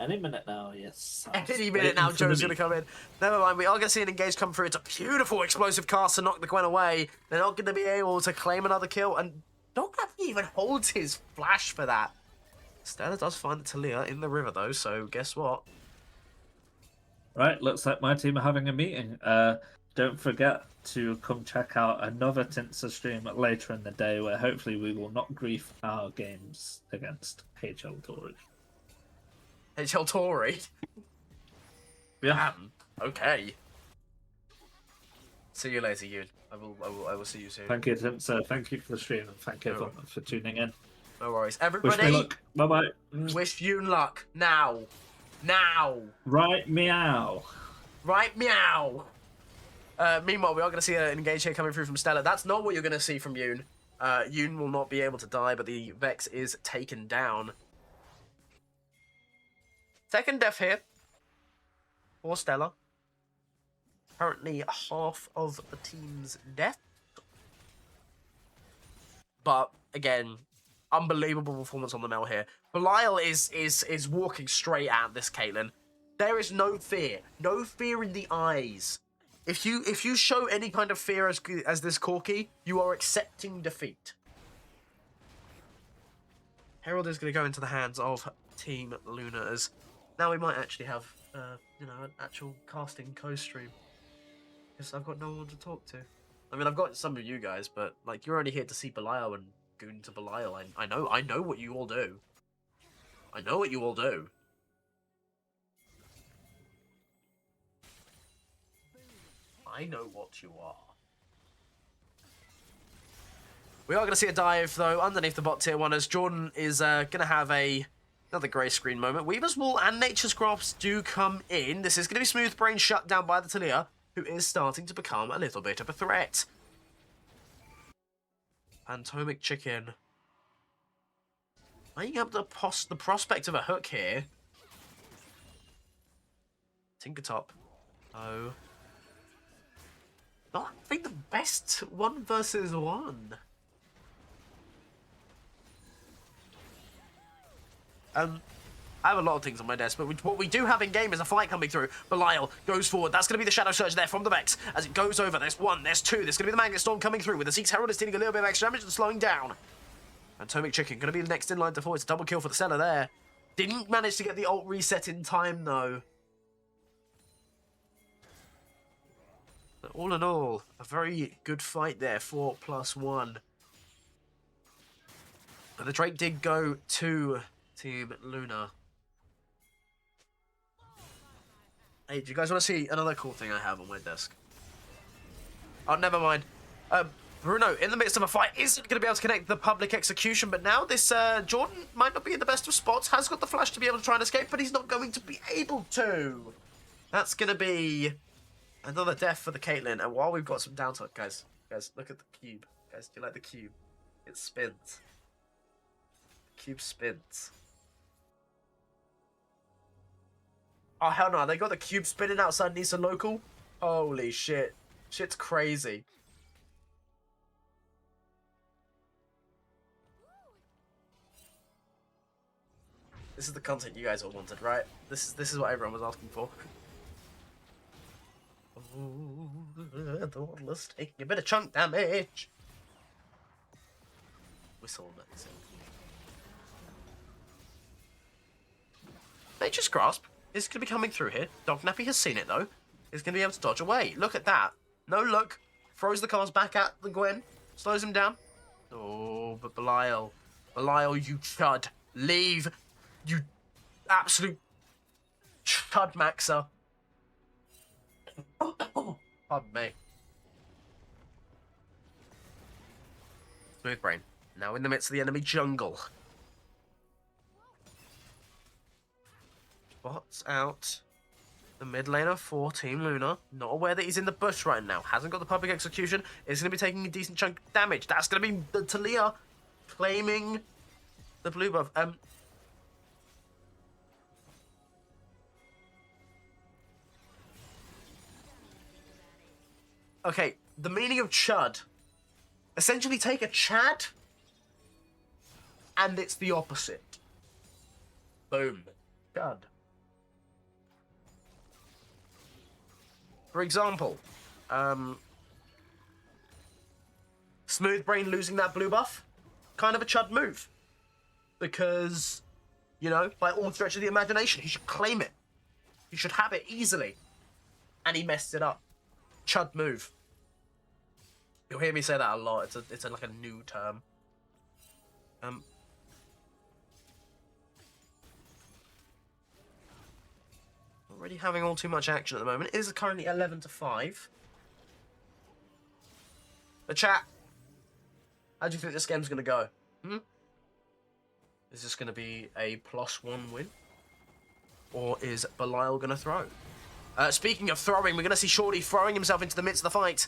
Any minute now, yes. Any minute now, Joe's going to come in. Never mind, we are going to see an engage come through. It's a beautiful explosive cast to knock the Gwen away. They're not going to be able to claim another kill, and Dog Nappy even holds his flash for that. Stella does find the Talia in the river, though, so guess what? Right, looks like my team are having a meeting. Don't forget to come check out another Tinsa stream later in the day where hopefully we will not grief our games against HL Tory. HL Tory? Yeah. Okay. See you later, YOON. I will see you soon. Thank you, Tinsa. Thank you for the stream and thank you everyone for tuning in. No worries. Wish me Everybody, luck. Bye-bye. wish YOON luck. Now. Now. Right, meow. Right, meow. Meanwhile, we are going to see an engage here coming through from Stella. That's not what you're going to see from YOON. YOON will not be able to die, but the Vex is taken down. Second death here for Stella. Currently half of the team's death. But, again, unbelievable performance on the Mel here. Belial is walking straight at this Caitlyn. There is no fear. No fear in the eyes. If you show any kind of fear as this Corky, you are accepting defeat. Herald is going to go into the hands of Team Luna as now we might actually have an actual casting co-stream. Because I've got no one to talk to. I mean, I've got some of you guys, but like you're only here to see Belial and goon to Belial. I know what you all do. I know what you all do. I know what you are. We are going to see a dive, though, underneath the bot tier 1, as Jordan is going to have another grey screen moment. Weaver's Wall and Nature's Graphs do come in. This is going to be Smooth Brain shut down by the Talia, who is starting to become a little bit of a threat. Phantomic Chicken. Weighing up the prospect of a hook here. Tinkertop. Oh. Not, I think the best 1 versus 1. I have a lot of things on my desk, but what we do have in game is a fight coming through. Belial goes forward. That's going to be the Shadow Surge there from the Vex as it goes over. There's one, there's two. There's going to be the Magnet Storm coming through with the Zeke's Herald is dealing a little bit of extra damage and slowing down. Atomic Chicken going to be the next in line to fall. It's a double kill for the Stellar there. Didn't manage to get the ult reset in time though. But all in all, a very good fight there for +1. But the Drake did go to Team Luna. Hey, do you guys want to see another cool thing I have on my desk? Oh, never mind. Bruno, in the midst of a fight, isn't going to be able to connect the public execution, but now this Jordan might not be in the best of spots, has got the flash to be able to try and escape, but he's not going to be able to. That's going to be another death for the Caitlyn, and while we've got some downtime, guys, look at the cube. Guys, do you like the cube? It spins. The cube spins. Oh, hell no, they got the cube spinning outside Nisa Local? Holy shit. Shit's crazy. This is the content you guys all wanted, right? This is what everyone was asking for. Ooh, the Waddler's taking a bit of chunk damage. Whistle, that's it. Nature's Grasp is going to be coming through here. Dognappy has seen it, though. He's going to be able to dodge away. Look at that. No look. Throws the cars back at the Gwen. Slows him down. Oh, but Belial. Belial, you chud. Leave. You absolute chud maxer. Pardon me. Smooth Brain. Now in the midst of the enemy jungle. Spots out the mid laner for Team Luna. Not aware that he's in the bush right now. Hasn't got the public execution. Is going to be taking a decent chunk of damage. That's going to be the Talia claiming the blue buff. Okay, the meaning of chud. Essentially take a Chad and it's the opposite. Boom. Chud. For example, Smooth Brain losing that blue buff, kind of a chud move. Because, you know, by all stretch of the imagination, he should claim it. He should have it easily. And he messed it up. Chud move. You'll hear me say that a lot. It's like a new term. Not really having all too much action at the moment. It is currently 11-5. The chat. How do you think this game's going to go? Is this going to be a +1 win? Or is Belial going to throw? Speaking of throwing, we're going to see Shorty throwing himself into the midst of the fight.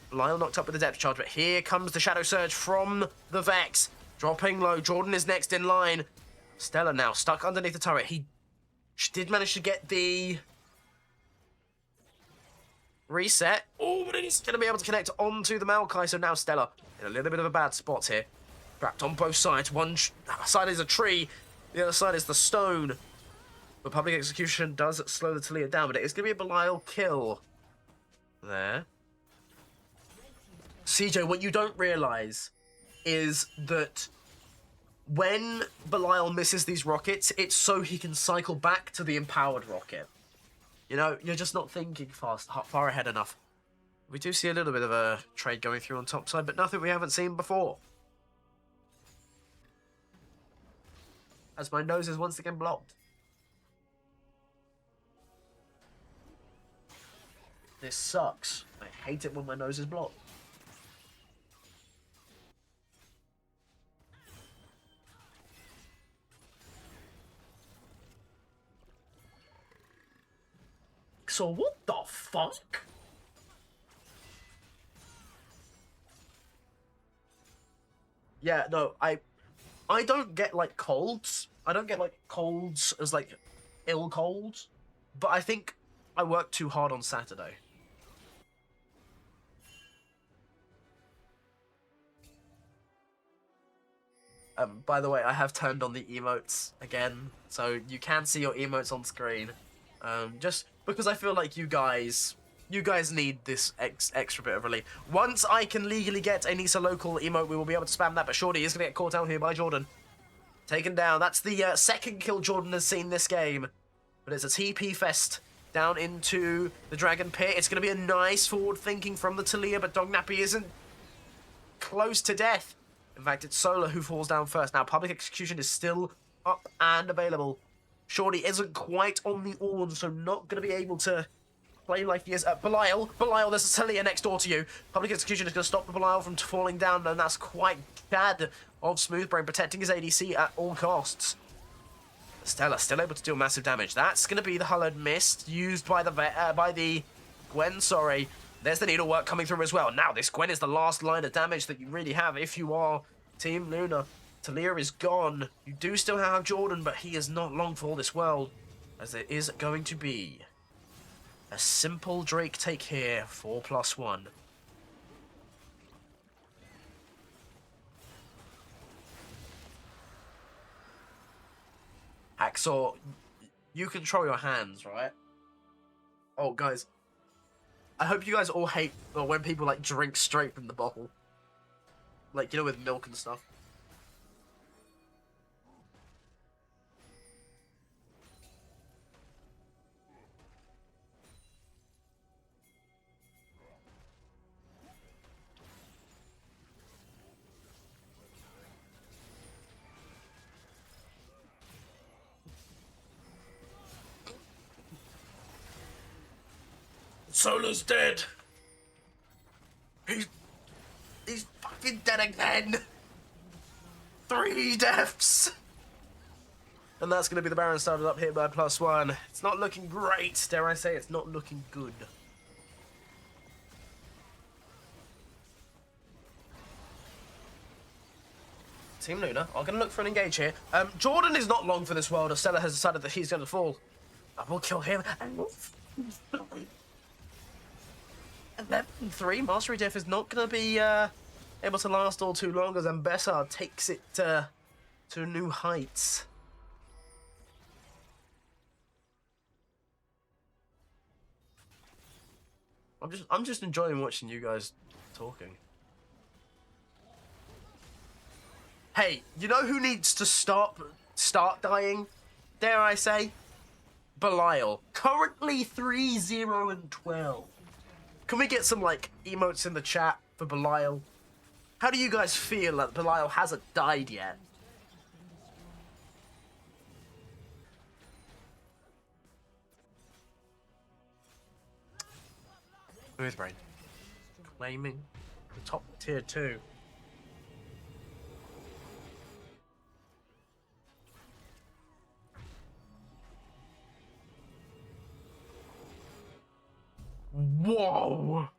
Belial knocked up with the depth charge, but here comes the Shadow Surge from the Vex. Dropping low. Jordan is next in line. Stella now stuck underneath the turret. He did manage to get the reset. Oh, but he's going to be able to connect onto the Maokai. So now Stella in a little bit of a bad spot here. Trapped on both sides. One side is a tree. The other side is the stone. But public execution does slow the Talia down, but it is going to be a Belial kill there. CJ, what you don't realise is that when Belial misses these rockets, it's so he can cycle back to the empowered rocket. You know, you're just not thinking far ahead enough. We do see a little bit of a trade going through on top side, but nothing we haven't seen before. As my nose is once again blocked. This sucks. I hate it when my nose is blocked. So what the fuck? Yeah, no, I don't get like colds. I don't get like colds as like ill colds, but I think I worked too hard on Saturday. By the way, I have turned on the emotes again, so you can see your emotes on screen. Just because I feel like you guys need this extra bit of relief. Once I can legally get a Nisa local emote, we will be able to spam that, but Shorty is going to get caught down here by Jordan. Taken down. That's the second kill Jordan has seen this game. But it's a TP fest down into the Dragon Pit. It's going to be a nice forward thinking from the Talia, but Dognappy isn't close to death. In fact, it's Solar who falls down first. Now, Public Execution is still up and available. Shorty isn't quite on the horn, so not going to be able to play like he is. Belial, there's a Talia next door to you. Public Execution is going to stop the Belial from falling down, and that's quite bad of Smoothbrain protecting his ADC at all costs. Stella still able to deal massive damage. That's going to be the Hollowed Mist used by the Gwen, sorry. There's the needlework coming through as well. Now, this Gwen is the last line of damage that you really have if you are Team Luna. Talia is gone. You do still have Jordan, but he is not long for this world, as it is going to be a simple Drake take here for +1. Hacksaw, you control your hands, right? Oh, guys. I hope you guys all hate when people, like, drink straight from the bottle. Like, you know, with milk and stuff. Solar's dead. He's fucking dead again. 3 deaths. And that's going to be the Baron started up here by +1. It's not looking great. Dare I say it's not looking good. Team Luna are going to look for an engage here. Jordan is not long for this world. Stella has decided that he's going to fall. I will kill him. 11-3. Mastery Death is not going to be able to last all too long as Ambessa takes it to new heights. I'm just enjoying watching you guys talking. Hey, you know who needs to start dying? Dare I say? Belial. Currently 3-0-12. Can we get some, like, emotes in the chat for Belial? How do you guys feel that Belial hasn't died yet? Smoothbrain. Claiming the top tier 2. Whoa!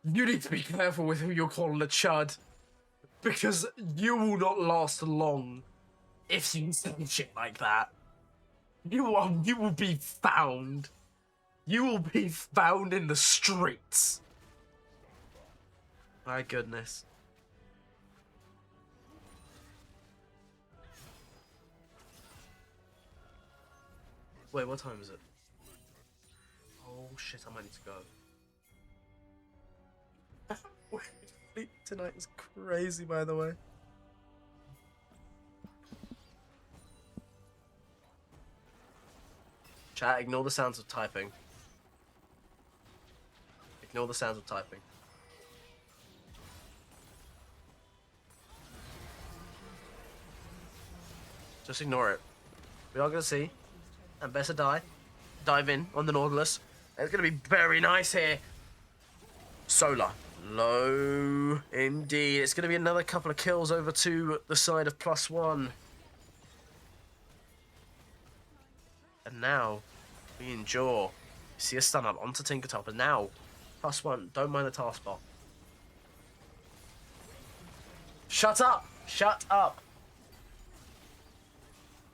You need to be careful with who you're calling a chud. Because you will not last long if you say shit like that. You will be found. You will be found in the streets. My goodness. Wait, what time is it? Oh shit, I might need to go. Sleep tonight is crazy, by the way. Chat, ignore the sounds of typing. Ignore the sounds of typing. Just ignore it. We are gonna see Ambessa dive in on the Nautilus. It's gonna be very nice here. Solar. Low indeed. It's gonna be another couple of kills over to the side of +1. And now we endure. See a stun up onto Tinkertop, and now +1. Don't mind the task bot. Shut up! Shut up!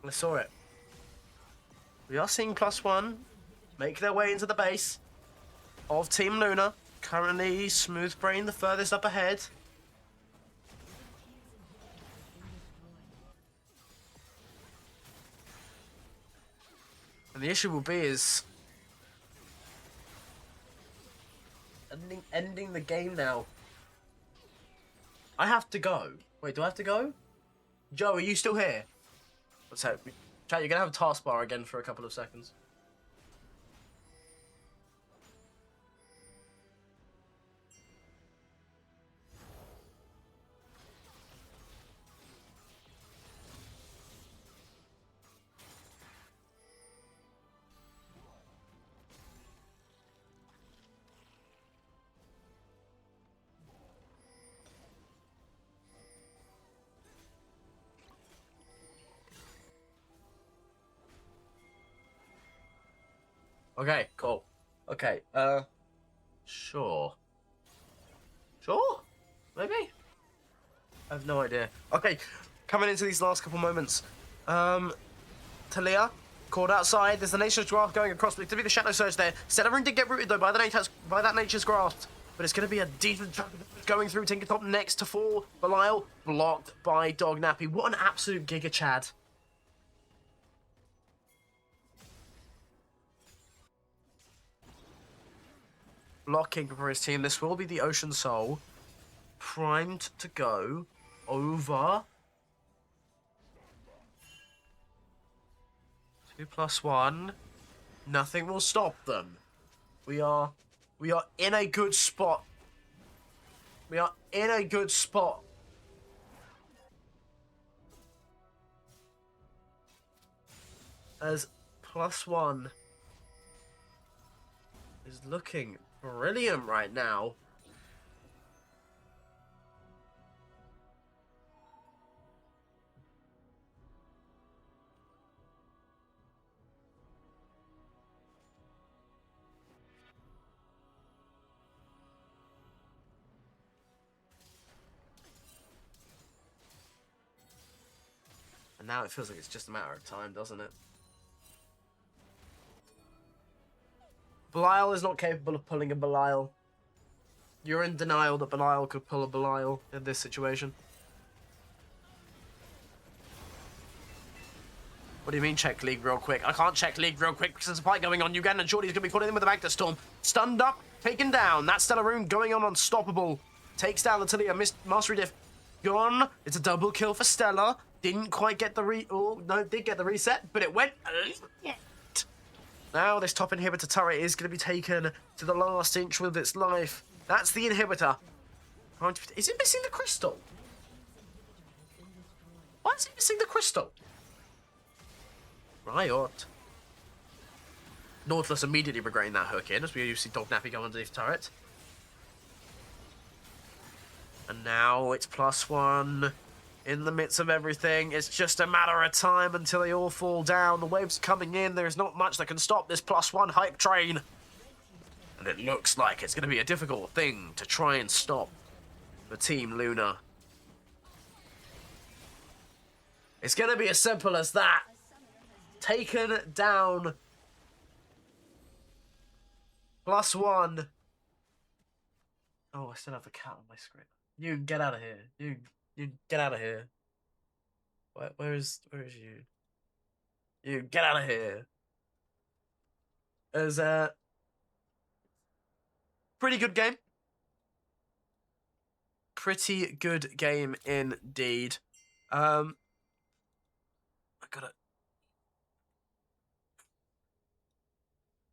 I saw it. We are seeing +1 make their way into the base of Team Luna. Currently, Smoothbrain the furthest up ahead. And the issue will be is ending the game now. I have to go. Wait, do I have to go? Joe, are you still here? Let's hope. Chat, you're gonna have a taskbar again for a couple of seconds. Okay, cool. Okay, sure. Sure? Maybe? I have no idea. Okay, coming into these last couple moments. Talia, called outside. There's the Nature's Grasp going across. It's going to be the Shadow Surge there. Cellarin did get rooted, though, by that Nature's Grasp. But it's going to be a decent chunk going through Tinkertop next to fall. Belial, blocked by Dog Nappy. What an absolute Giga Chad. Blocking for his team. This will be the Ocean Soul. Primed to go over. 2+1. Nothing will stop them. We are in a good spot. We are in a good spot. As +1 is looking brilliant right now. And now it feels like it's just a matter of time, doesn't it? Belial is not capable of pulling a Belial. You're in denial that Belial could pull a Belial in this situation. What do you mean check League real quick? I can't check League real quick because there's a fight going on. Uganda and Jordy's going to be caught in with the Magda Storm. Stunned up, taken down. That Stellaroon going on unstoppable. Takes down the Talia. Mastery Diff gone. It's a double kill for Stella. Didn't quite get the oh, no, did get the reset, but it went Now this top inhibitor turret is going to be taken to the last inch with its life. That's the inhibitor. Is it missing the crystal? Why is it missing the crystal? Riot. Nautilus immediately regretting that hook in, as we see Dog Nappy go underneath the turret. And now it's +1. In the midst of everything, it's just a matter of time until they all fall down. The wave's coming in. There's not much that can stop this +1 hype train. And it looks like it's going to be a difficult thing to try and stop for Team Luna. It's going to be as simple as that. Taken down. +1. Oh, I still have the cat on my screen. You get out of here. You get out of here. Where is you? You get out of here. It was a pretty good game. Pretty good game indeed. I gotta.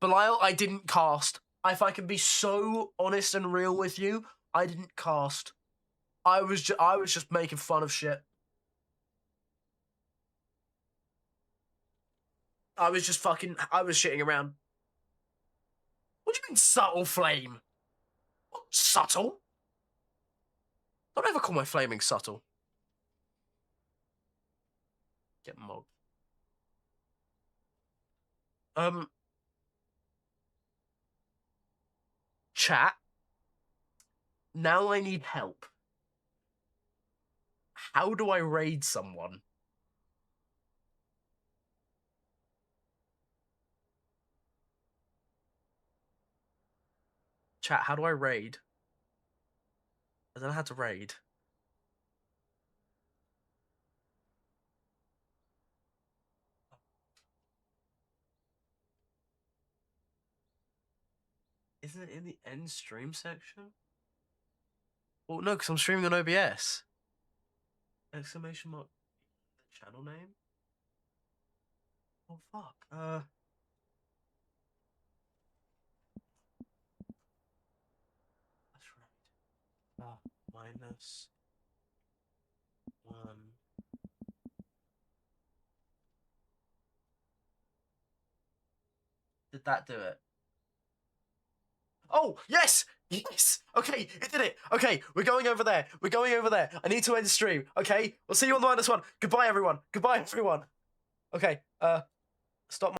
Belial, I didn't cast. If I can be so honest and real with you, I didn't cast. I was just making fun of shit. I was shitting around. What do you mean subtle flame? What, subtle? Don't ever call my flaming subtle. Get mogged. Chat. Now I need help. How do I raid someone? Chat, how do I raid? I don't know how to raid. Isn't it in the end stream section? Well, no, because I'm streaming on OBS. Exclamation mark. The channel name? Oh, fuck. That's right. Minus 1. Did that do it? Oh, yes! Yes! Okay, it did it! Okay, we're going over there. We're going over there. I need to end stream. Okay, we'll see you on the -1. Goodbye, everyone. Goodbye, everyone. Okay, stop.